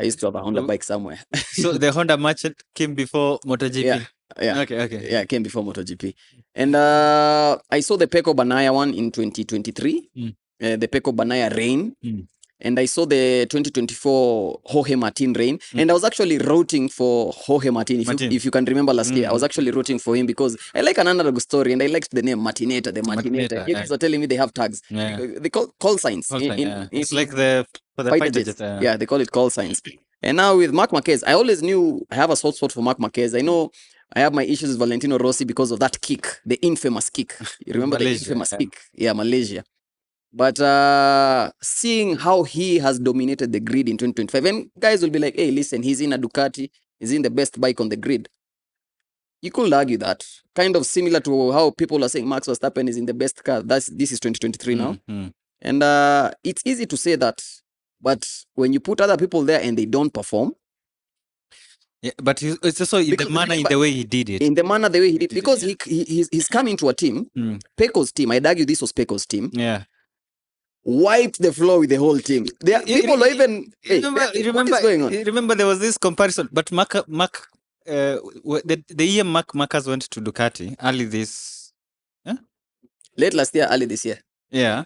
Speaker 1: used to have a Honda bike somewhere.
Speaker 2: So the Honda merchant came before MotoGP?
Speaker 1: Yeah.
Speaker 2: Okay.
Speaker 1: Yeah, it came before MotoGP. And I saw the Pecco Bagnaia one in 2023, the Pecco Bagnaia rain. And I saw the 2024 Jorge Martin rain. And I was actually rooting for Jorge Martin. If you can remember last year, I was actually rooting for him because I like an underdog story and I liked the name Martineta, the Martineta. You guys are telling me they have tags. Yeah. They call signs.
Speaker 2: It's like for the fighter jet.
Speaker 1: Yeah, they call it call signs. And now with Marc Marquez, I always knew I have a soft spot for Marc Marquez. I know I have my issues with Valentino Rossi because of that kick, the infamous kick. You remember the infamous kick? Yeah, Malaysia. But seeing how he has dominated the grid in 2025, and guys will be like, hey, listen, he's in a Ducati, he's in the best bike on the grid. You could argue that. Kind of similar to how people are saying Max Verstappen is in the best car. This is 2023 now. And it's easy to say that. But when you put other people there and they don't perform.
Speaker 2: Yeah, but it's also in the manner, in the way he did it.
Speaker 1: In the manner, the way he did it. Because he's come into a team. Pecco's team, I'd argue this was Pecco's team.
Speaker 2: Yeah.
Speaker 1: Wiped the floor with the whole team. People are even. What is going on?
Speaker 2: Remember, there was this comparison. But the year Marc Marquez went to Ducati, early this.
Speaker 1: Late last year, early this year.
Speaker 2: Yeah.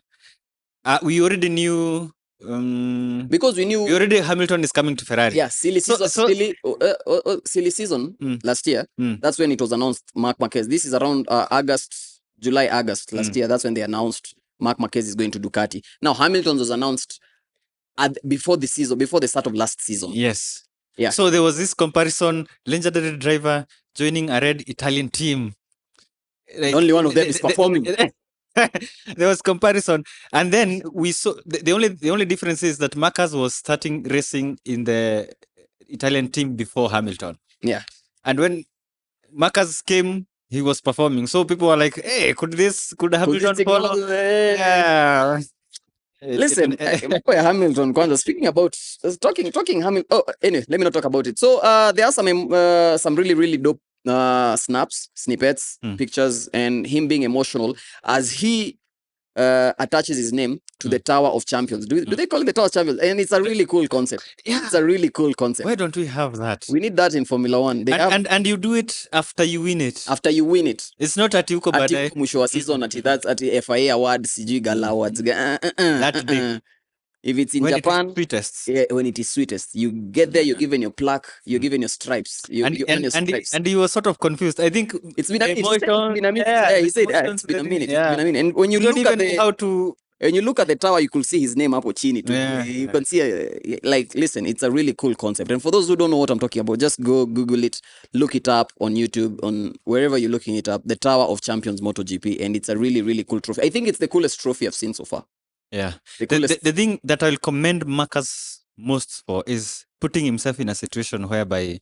Speaker 2: We already knew.
Speaker 1: Because we knew
Speaker 2: already Hamilton is coming to Ferrari.
Speaker 1: Yeah, silly season last year. That's when it was announced Marc Marquez. This is around July, August last year. That's when they announced Marc Marquez is going to Ducati. Now Hamilton was announced before the start of last season.
Speaker 2: Yes.
Speaker 1: Yeah.
Speaker 2: So there was this comparison: legendary driver joining a red Italian team.
Speaker 1: Like, only one of them is performing.
Speaker 2: There was comparison, and then we saw the only difference is that Marquez was starting racing in the Italian team before Hamilton.
Speaker 1: Yeah,
Speaker 2: and when Marquez came, he was performing. So people were like, "Hey, could Hamilton follow?" Yeah.
Speaker 1: Listen, Hamilton. Speaking about talking Hamilton. Oh, anyway, let me not talk about it. So there are some really dope snippets, pictures, and him being emotional as he attaches his name to the Tower of Champions. Do they call it the Tower of Champions? And it's a really cool concept. Yeah. It's a really cool concept.
Speaker 2: Why don't we have that?
Speaker 1: We need that in Formula One.
Speaker 2: And you do it after you win it.
Speaker 1: After you win it.
Speaker 2: It's not at Yuko Badai.
Speaker 1: Mwisho wa season that's at the FIA Awards, CG Gala Awards.
Speaker 2: That big.
Speaker 1: If it's in
Speaker 2: when
Speaker 1: Japan,
Speaker 2: it is sweetest.
Speaker 1: Yeah, when it is sweetest, you get there, you're given your plaque, you're given your stripes,
Speaker 2: and you were sort of confused. I think
Speaker 1: it's been a minute. Yeah, he said it's been a minute.
Speaker 2: Yeah.
Speaker 1: It's been a minute. And when you look at when you look at the tower, you could see his name up chini too.
Speaker 2: Yeah.
Speaker 1: You can see, listen, it's a really cool concept. And for those who don't know what I'm talking about, just go Google it, look it up on YouTube, on wherever you're looking it up. The Tower of Champions MotoGP, and it's a really cool trophy. I think it's the coolest trophy I've seen so far.
Speaker 2: Yeah. The thing that I'll commend Marcus most for is putting himself in a situation whereby,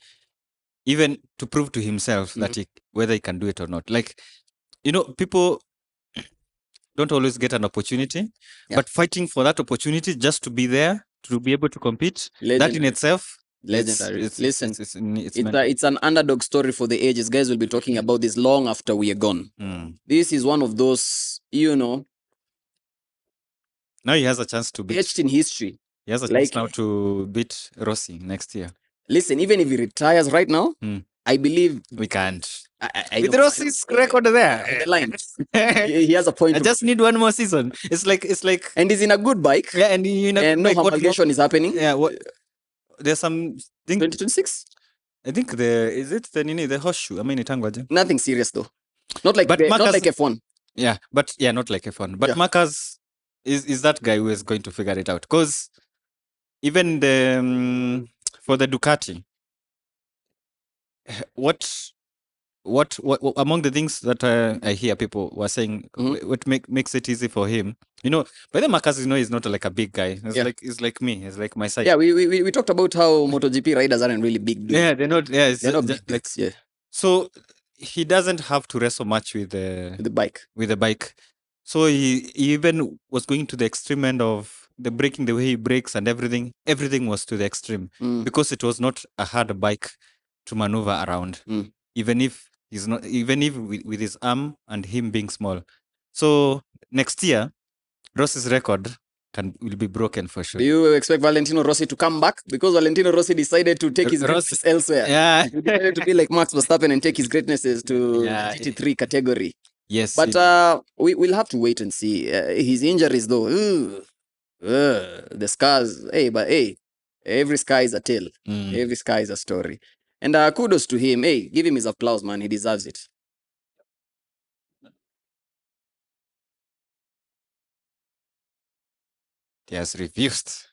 Speaker 2: even to prove to himself that whether he can do it or not. Like, people don't always get an opportunity, but fighting for that opportunity just to be there, to be able to compete,
Speaker 1: legendary.
Speaker 2: That in itself,
Speaker 1: legendary. It's an underdog story for the ages. Guys will be talking about this long after we are gone. This is one of those,
Speaker 2: now he has a chance to beat.
Speaker 1: Etched in history.
Speaker 2: He has a chance now to beat Rossi next year.
Speaker 1: Listen, even if he retires right now, I believe
Speaker 2: we can't. With Rossi's record there,
Speaker 1: the line, he has a point.
Speaker 2: I just need one more season. It's like,
Speaker 1: and he's in a good bike.
Speaker 2: Yeah, and
Speaker 1: no homologation is happening.
Speaker 2: Yeah, there's some
Speaker 1: 2026.
Speaker 2: I think the horseshoe. I mean,
Speaker 1: nothing serious though. Not like F1.
Speaker 2: Yeah, not like F1. But Marcus is that guy who is going to figure it out, because even for the Ducati, what among the things that I hear people were saying, what makes it easy for him, by the Marcus, he's not like a big guy. He's like me. He's like my side.
Speaker 1: Yeah, we talked about how MotoGP riders aren't really big.
Speaker 2: Yeah, they're not. Yeah,
Speaker 1: they're not big.
Speaker 2: So he doesn't have to wrestle much with the bike. So he even was going to the extreme end of the braking, the way he brakes and everything. Everything was to the extreme because it was not a hard bike to maneuver around, even if with his arm and him being small. So next year, Rossi's record will be broken for sure.
Speaker 1: Do you expect Valentino Rossi to come back? Because Valentino Rossi decided to take his greatness elsewhere.
Speaker 2: Yeah.
Speaker 1: He decided to be like Max Verstappen and take his greatnesses to GT3 category.
Speaker 2: Yes.
Speaker 1: But we'll have to wait and see. His injuries though, the scars. Hey, every sky is a tale. Every sky is a story. And kudos to him. Hey, give him his applause, man. He deserves it.
Speaker 2: He has refused.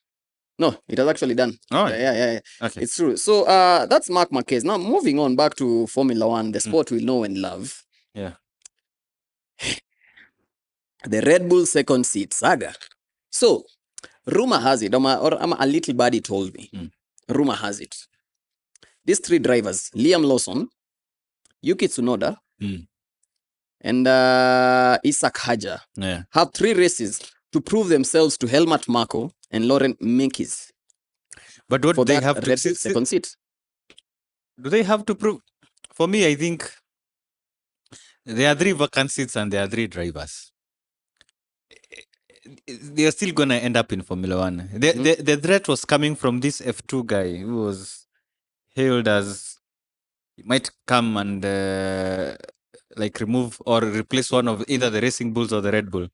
Speaker 1: No, it has actually done.
Speaker 2: Oh,
Speaker 1: yeah.
Speaker 2: Okay.
Speaker 1: It's true. So that's Marc Marquez. Now moving on back to Formula One, the sport we know and love.
Speaker 2: Yeah.
Speaker 1: the Red Bull second seat saga. So, rumor has it, or a little buddy told me, rumor has it, these three drivers, Liam Lawson, Yuki Tsunoda, and Isaac Hajar, have 3 races to prove themselves to Helmut Marko and Laurent Mekies.
Speaker 2: But what
Speaker 1: for
Speaker 2: they
Speaker 1: that
Speaker 2: have to
Speaker 1: Red Bull second seat.
Speaker 2: Do they have to prove? For me, I think there are 3 vacant seats and there are 3 drivers. They are still going to end up in Formula One. The threat was coming from this F2 guy who was hailed as he might come and like remove or replace one of either the Racing Bulls or the Red Bull.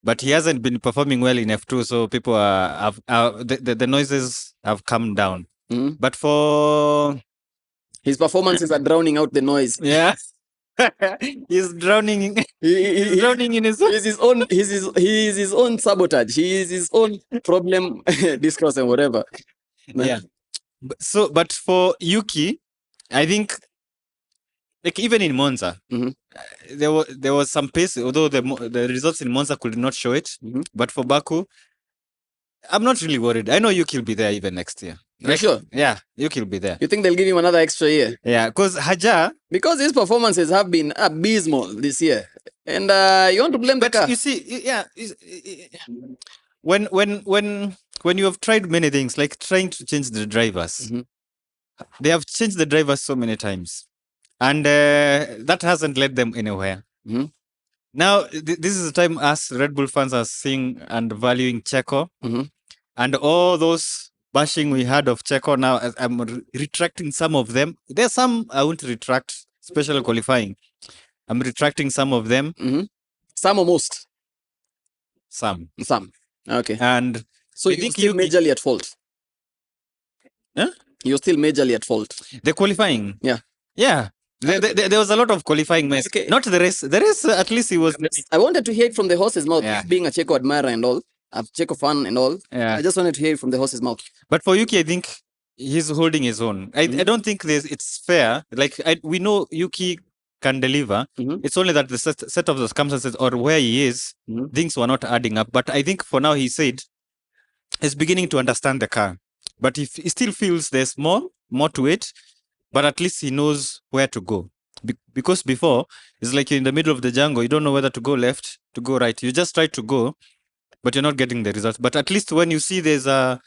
Speaker 2: But he hasn't been performing well in F2, so people the noises have come down. But for
Speaker 1: his performances are drowning out the noise.
Speaker 2: Yeah. He's drowning. He's drowning in his own.
Speaker 1: He is his own sabotage. He is his own problem discourse and whatever.
Speaker 2: Yeah. But for Yuki, I think, like even in Monza, there was some pace. Although the results in Monza could not show it, but for Baku, I'm not really worried. I know Yuki will be there even next year.
Speaker 1: Like, sure.
Speaker 2: Yeah, Yuki will be there.
Speaker 1: You think they'll give him another extra year?
Speaker 2: Yeah, because Hajar,
Speaker 1: because his performances have been abysmal this year, and you want to blame the car.
Speaker 2: You see, yeah, when you have tried many things, like trying to change the drivers, they have changed the drivers so many times, and that hasn't led them anywhere. Now, this is the time us Red Bull fans are seeing and valuing Checo, and all those bashing we had of Checo. Now, I'm retracting some of them. There's some I won't retract, especially qualifying. I'm retracting some of them.
Speaker 1: Some or most?
Speaker 2: Some.
Speaker 1: Okay.
Speaker 2: And
Speaker 1: so you're still majorly at fault?
Speaker 2: Huh?
Speaker 1: You're still majorly at fault?
Speaker 2: The qualifying?
Speaker 1: Yeah.
Speaker 2: Yeah. There was a lot of qualifying mess. Okay. Not the race. The race, at least he was...
Speaker 1: I wanted to hear it from the horse's mouth, being a Checo admirer and all, a Checo fan and all. Yeah. I just wanted to hear it from the horse's mouth.
Speaker 2: But for Yuki, I think he's holding his own. I don't think it's fair. Like, we know Yuki can deliver. It's only that the set of the circumstances or where he is, things were not adding up. But I think for now, he said he's beginning to understand the car. But he still feels there's more to it. But at least he knows where to go. Because before, it's like you're in the middle of the jungle. You don't know whether to go left, to go right. You just try to go, but you're not getting the results. But at least when you see there's a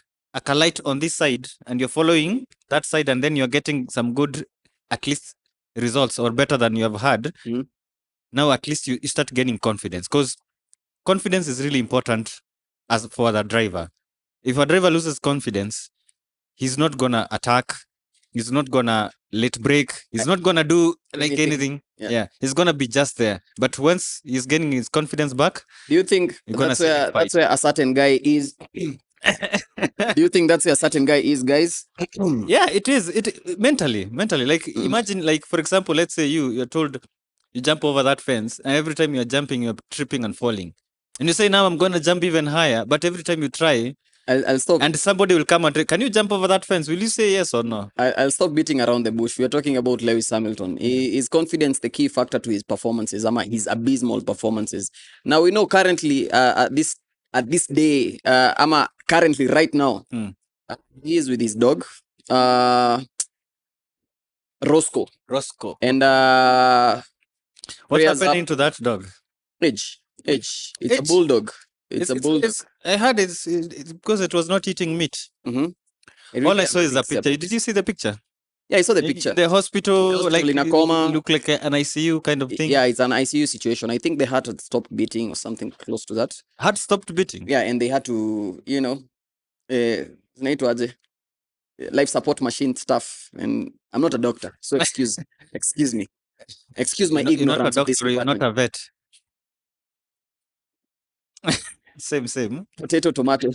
Speaker 2: light on this side and you're following that side and then you're getting some good, at least, results or better than you have had, now at least you start gaining confidence. Because confidence is really important as for the driver. If a driver loses confidence, he's not going to attack. He's not gonna let break. He's not gonna do like anything. Yeah. He's gonna be just there. But once he's getting his confidence back,
Speaker 1: do you think that's where a certain guy is? Do you think that's where a certain guy is, guys?
Speaker 2: Yeah, it is. It mentally. Like imagine, like for example, let's say you're told you jump over that fence, and every time you're jumping, you're tripping and falling, and you say now I'm gonna jump even higher. But every time you try,
Speaker 1: I'll stop.
Speaker 2: And somebody will come and can you jump over that fence? Will you say yes or no?
Speaker 1: I'll stop beating around the bush. We're talking about Lewis Hamilton. Is confidence the key factor to his performances? His abysmal performances. Now we know currently at this day, currently right now, he is with his dog, Roscoe. And
Speaker 2: what's happening to that dog?
Speaker 1: It's a bulldog. It's a bulldog.
Speaker 2: I heard it's because it was not eating meat. Really all I saw is a picture. Did you see the picture?
Speaker 1: Yeah, I saw the picture.
Speaker 2: The hospital like
Speaker 1: in a coma.
Speaker 2: Look like an ICU kind of thing.
Speaker 1: Yeah, it's an ICU situation. I think they had to stop beating or something close to that.
Speaker 2: Had stopped beating?
Speaker 1: Yeah, and they had to, life support machine stuff. And I'm not a doctor, so excuse me. Excuse my ignorance.
Speaker 2: You're not a doctor, you're not a vet. Same.
Speaker 1: Potato, tomato.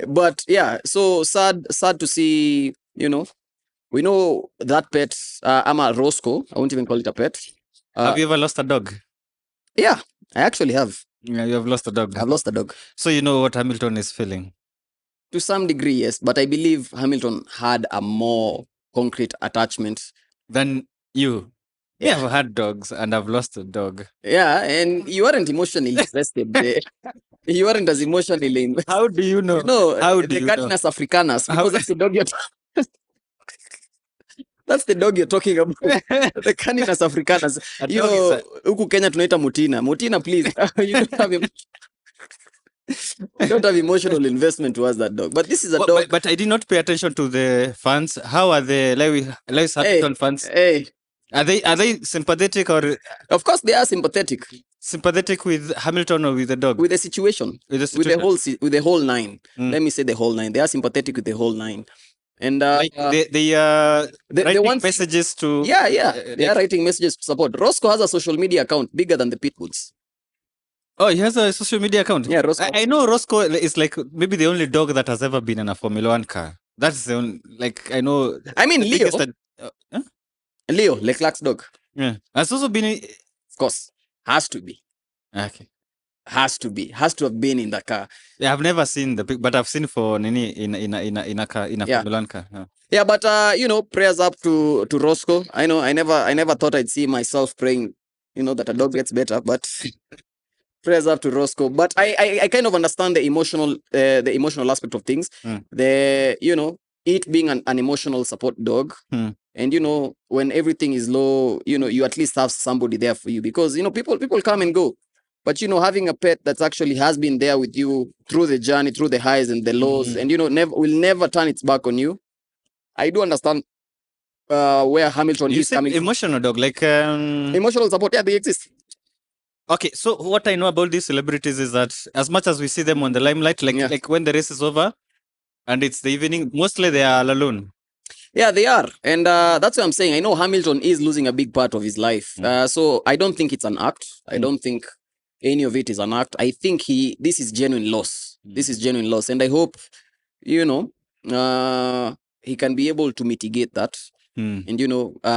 Speaker 1: But yeah, so sad to see, we know that pet, Roscoe. I won't even call it a pet.
Speaker 2: Have you ever lost a dog?
Speaker 1: Yeah, I actually have.
Speaker 2: Yeah, you have lost a dog.
Speaker 1: I've lost a dog.
Speaker 2: So you know what Hamilton is feeling?
Speaker 1: To some degree, yes. But I believe Hamilton had a more concrete attachment.
Speaker 2: Than you? Yeah, I've had dogs and I've lost a dog.
Speaker 1: Yeah, and you weren't emotionally invested there. You weren't as emotionally invested.
Speaker 2: How do you know?
Speaker 1: No,
Speaker 2: How do
Speaker 1: the
Speaker 2: you know?
Speaker 1: Canis africanus,
Speaker 2: How-
Speaker 1: because that's the dog that's the dog you're talking about. The Canis africanus.
Speaker 2: A dog is a-
Speaker 1: Huku Kenya tunaita Mutina. Mutina, please. You don't have emotional investment towards that dog. But this is a
Speaker 2: Well,
Speaker 1: dog.
Speaker 2: but I did not pay attention to the fans. How are the Lewis Hamilton fans?
Speaker 1: Hey,
Speaker 2: Are they sympathetic or
Speaker 1: of course they are sympathetic
Speaker 2: sympathetic with Hamilton or with the dog?
Speaker 1: with the situation,
Speaker 2: With the
Speaker 1: with the
Speaker 2: situation.
Speaker 1: with the whole nine.
Speaker 2: Mm.
Speaker 1: Let me say the whole nine. They are sympathetic with the whole nine, and
Speaker 2: Like they writing
Speaker 1: want
Speaker 2: messages to
Speaker 1: they are writing messages to support. Roscoe has a social media account bigger than the Pitbulls.
Speaker 2: Oh, he has a social media account.
Speaker 1: Yeah, Roscoe.
Speaker 2: I know Roscoe is like maybe the only dog that has ever been in a Formula One car. That's the only, like I know.
Speaker 1: I mean,
Speaker 2: the
Speaker 1: Leo.
Speaker 2: biggest that- huh?
Speaker 1: Leo, Leclerc's dog.
Speaker 2: Yeah, has also been.
Speaker 1: Of course, has to be.
Speaker 2: Okay.
Speaker 1: Has to have been in the car.
Speaker 2: Yeah, I've never seen the pic, but I've seen for Nini in a car in a
Speaker 1: Yeah.
Speaker 2: Formula One car. Yeah.
Speaker 1: Yeah, but prayers up to Roscoe. I know I never thought I'd see myself praying, that a dog gets better, but prayers up to Roscoe. But I kind of understand the emotional aspect of things.
Speaker 2: Mm.
Speaker 1: It being an emotional support dog.
Speaker 2: Mm.
Speaker 1: And when everything is low, you at least have somebody there for you, because people come and go. But having a pet that actually has been there with you through the journey, through the highs and the lows, and will never turn its back on you. I do understand where Hamilton
Speaker 2: You
Speaker 1: is
Speaker 2: said
Speaker 1: coming from.
Speaker 2: emotional dog, like
Speaker 1: Emotional support, yeah, they exist.
Speaker 2: Okay, so what I know about these celebrities is that as much as we see them on the limelight, like when the race is over and it's the evening, mostly they are all alone.
Speaker 1: Yeah, they are. And that's what I'm saying. I know Hamilton is losing a big part of his life. So I don't think it's an act. I don't think any of it is an act. I think this is genuine loss. This is genuine loss. And I hope, he can be able to mitigate that and,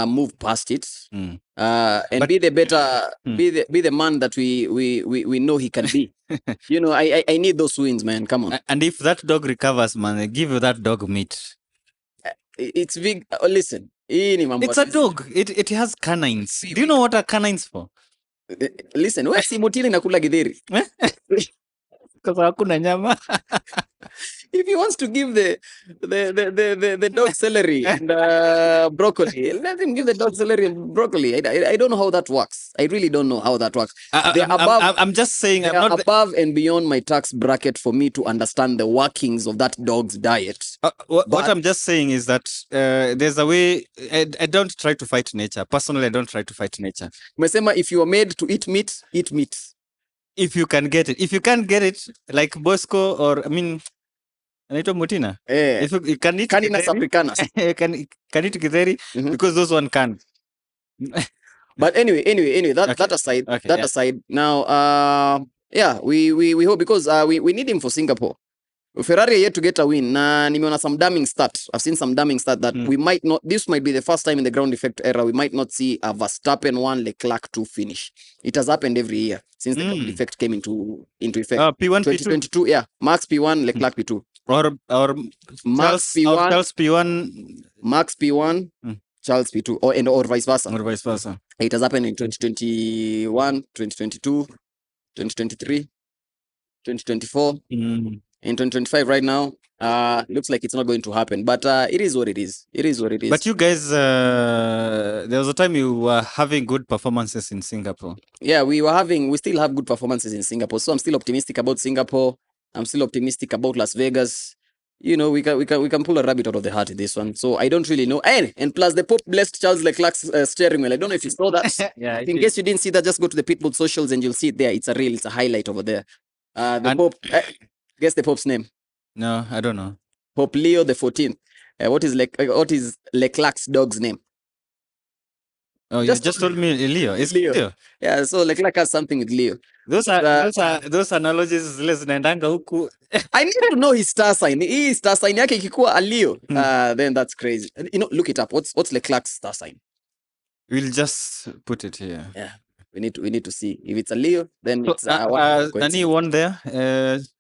Speaker 1: move past it. And be the better, be the man that we know he can be. I need those wins, man. Come on.
Speaker 2: And if that dog recovers, man, give that dog meat.
Speaker 1: It's big. Listen,
Speaker 2: it's a dog. It has canines. Do you know what are canines for?
Speaker 1: Listen, wewe si motini nakula githeri.
Speaker 2: Because hakuna nyama.
Speaker 1: If he wants to give the dog celery and broccoli, let him give the dog celery and broccoli. I don't know how that works. I really don't know how that works.
Speaker 2: I'm just saying, I'm not
Speaker 1: above and beyond my tax bracket for me to understand the workings of that dog's diet.
Speaker 2: What I'm just saying is that there's a way. I don't try to fight nature. Personally, I don't try to fight nature.
Speaker 1: Umesema if you are made to eat meat, eat meat.
Speaker 2: If you can get it. If you can't get it, like Bosco or anaitwa Mutina. If you can eat
Speaker 1: Canis africanus.
Speaker 2: can eat githeri because those one can.
Speaker 1: But anyway, that aside, aside. Now, we hope, because we need him for Singapore. Ferrari are yet to get a win. Nimeona some damning stat. I've seen some damning stat that we might not. This might be the first time in the ground effect era we might not see a Verstappen 1 Leclerc 2 finish. It has happened every year since the ground effect came into effect.
Speaker 2: P1,
Speaker 1: 2022, yeah. Max P1, Leclerc P2.
Speaker 2: Or
Speaker 1: Max P1,
Speaker 2: Charles P1,
Speaker 1: Max P1, Charles P2, or vice versa.
Speaker 2: Or vice versa.
Speaker 1: It has happened in 2021, 2022, 2023, 2024. In 2025 right now, looks like it's not going to happen. But it is what it is. It is what it is.
Speaker 2: But you guys, there was a time you were having good performances in Singapore.
Speaker 1: Yeah, we still have good performances in Singapore. So I'm still optimistic about Singapore. I'm still optimistic about Las Vegas. We can pull a rabbit out of the hat in this one. So I don't really know. And plus the Pope blessed Charles Leclerc's steering wheel. I don't know if you saw that.
Speaker 2: Yeah.
Speaker 1: In case you didn't see that, just go to the Pitbull socials and you'll see it there. It's a highlight over there. Pope. Guess the Pope's name.
Speaker 2: No, I don't know.
Speaker 1: Pope Leo the 14th. What is Leclerc's dog's name?
Speaker 2: Oh, you just told me Leo. It's Leo.
Speaker 1: Yeah, so Leclerc has something with Leo.
Speaker 2: Those analogies zile zinaendanga huku.
Speaker 1: I need to know his star sign. His star sign yake ikikuwa a Leo. Then that's crazy. Look it up. What's Leclerc's star sign?
Speaker 2: We'll just put it here.
Speaker 1: Yeah. We need to see if it's a Leo. Then it's
Speaker 2: Nani won there.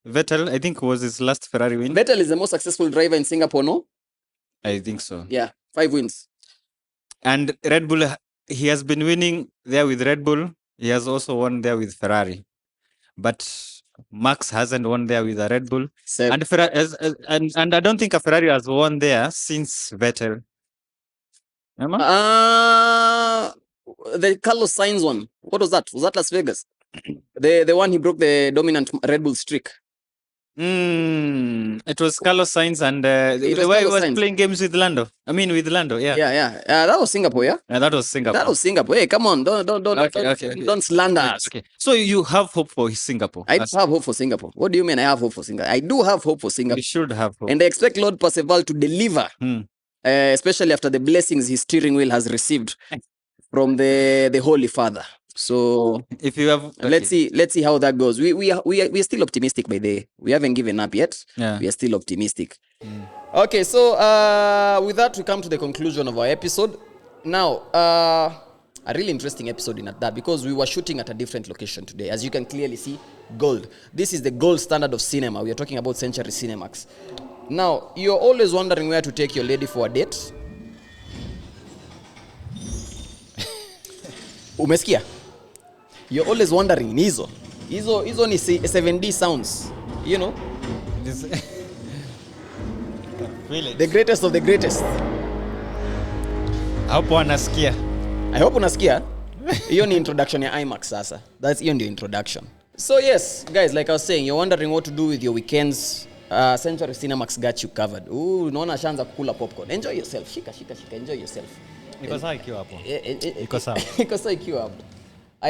Speaker 2: Vettel, I think, was his last Ferrari win.
Speaker 1: Vettel is the most successful driver in Singapore, no?
Speaker 2: I think so.
Speaker 1: Yeah, 5 wins.
Speaker 2: And Red Bull he has been winning there with Red Bull. He has also won there with Ferrari. But Max hasn't won there with a Red Bull.
Speaker 1: Seb.
Speaker 2: And, and I don't think a Ferrari has won there since Vettel. Remember?
Speaker 1: The Carlos Sainz one. What was that? Was that Las Vegas? The one he broke the dominant Red Bull streak.
Speaker 2: It was Carlos Sainz and
Speaker 1: It was
Speaker 2: the way he
Speaker 1: Carlos
Speaker 2: was
Speaker 1: Sainz.
Speaker 2: playing games with Lando. I mean, with Lando, yeah.
Speaker 1: That was Singapore, yeah?
Speaker 2: That was Singapore.
Speaker 1: That was Singapore. Hey, come on.
Speaker 2: Okay.
Speaker 1: Don't slander us.
Speaker 2: Okay. So you have hope for Singapore?
Speaker 1: I have hope for Singapore. What do you mean I have hope for Singapore? I do have hope for Singapore.
Speaker 2: You should have hope.
Speaker 1: And I expect Lord Percival to deliver, especially after the blessings his steering wheel has received from the Holy Father. So
Speaker 2: if you have, okay.
Speaker 1: let's see how that goes. We are still optimistic by the way. We haven't given up yet.
Speaker 2: Yeah.
Speaker 1: We are still optimistic. Okay, so with that we come to the conclusion of our episode. Now, a really interesting episode in that because we were shooting at a different location today. As you can clearly see, gold. This is the gold standard of cinema. We are talking about Centurycinemax. Now, you're always wondering where to take your lady for a date. Umesikia? You're always wondering, hizo ni 7D sounds, you know? The greatest of the greatest.
Speaker 2: I hope unasikia.
Speaker 1: I hope unasikia. Hiyo ni introduction ya IMAX sasa. That's hiyo ndio introduction. So yes, guys, like I was saying, you're wondering what to do with your weekends. Centurycinemax got you covered. Unaona shanza kukula popcorn. Enjoy yourself. Shika, enjoy yourself.
Speaker 2: Iko sawa ikiwa hapo.
Speaker 1: Iko sawa. Iko sawa ikiwa hapo.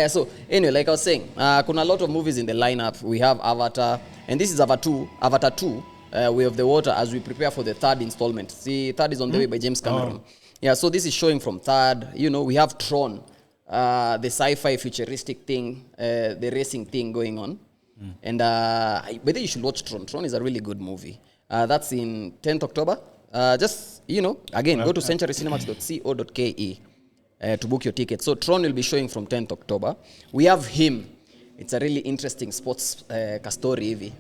Speaker 1: So anyway, like I was saying, kuna a lot of movies in the lineup. We have Avatar, and this is Avatar 2, Way of the Water, as we prepare for the third installment. See, third is on the way by James Cameron. Yeah, so this is showing from third. You know, we have Tron, the sci-fi futuristic thing, the racing thing going on. And whether you should watch Tron. Tron is a really good movie. That's in 10th October. Just, you know, again, go to centurycinemax.co.ke. To book your ticket. So Tron will be showing from 10th October. We have Him. It's a really interesting sports story hivi.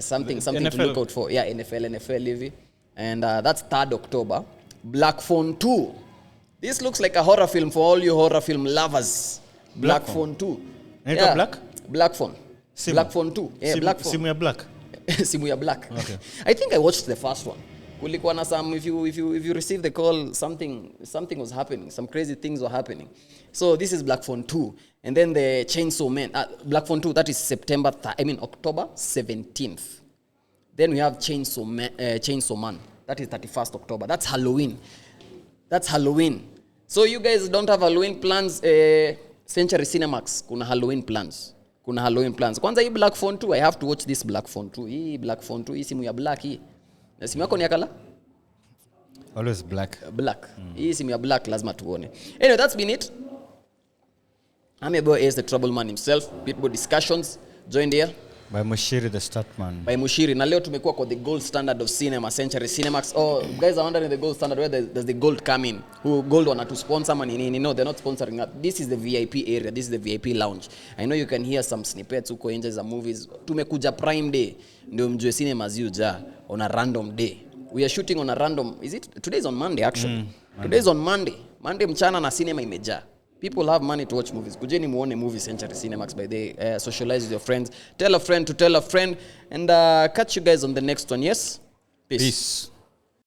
Speaker 1: Something NFL. To look out for. Yeah, NFL hivi. And that's 3rd October. Black Phone 2. This looks like a horror film for all you horror film lovers. Black Phone 2.
Speaker 2: Yeah. Black?
Speaker 1: Black Phone. Simu. Black Phone 2. Yeah, Black Phone.
Speaker 2: Simu ya black.
Speaker 1: Simu ya black.
Speaker 2: Okay.
Speaker 1: I think I watched the first one. Kulikuwa na some, if you receive the call, something was happening, some crazy things were happening. So this is Black Phone 2, and then the Chainsaw Man. Black Phone 2, that is October 17th. Then we have Chainsaw Man. That is 31st October. That's Halloween. So you guys don't have Halloween plans? Centurycinemax kuna Halloween plans. Kwanza hii Black Phone 2, I have to watch this Black Phone 2. Hii Black Phone 2, hii simu ya black hii. Simu yako ni ya kala?
Speaker 2: Always black.
Speaker 1: Hii simu ya black lazima tuone. Anyway, that's been it. I'm your boy Ace, the trouble man himself. Pitbull discussions joined here
Speaker 2: by Mushiri the Statman.
Speaker 1: By Mushiri. Na leo tumekuwa kwa the gold standard of cinema, Centurycinemax. Oh, guys are wondering the gold standard, where does the gold come in? Who gold wana to sponsor nini? No, they're not sponsoring us. This is the VIP area. This is the VIP lounge. I know you can hear some snippets huko nje za movies. Tumekuja Prime Day ndio mjue cinema ziuja on a random day. We are shooting on a random, today is on Monday actually. Today is on Monday. Monday mchana na cinema imejaa. People have money to watch movies. Kujeni muone movie Centurycinemax by the socialize with your friends. Tell a friend to tell a friend. And catch you guys on the next one. Yes? Peace.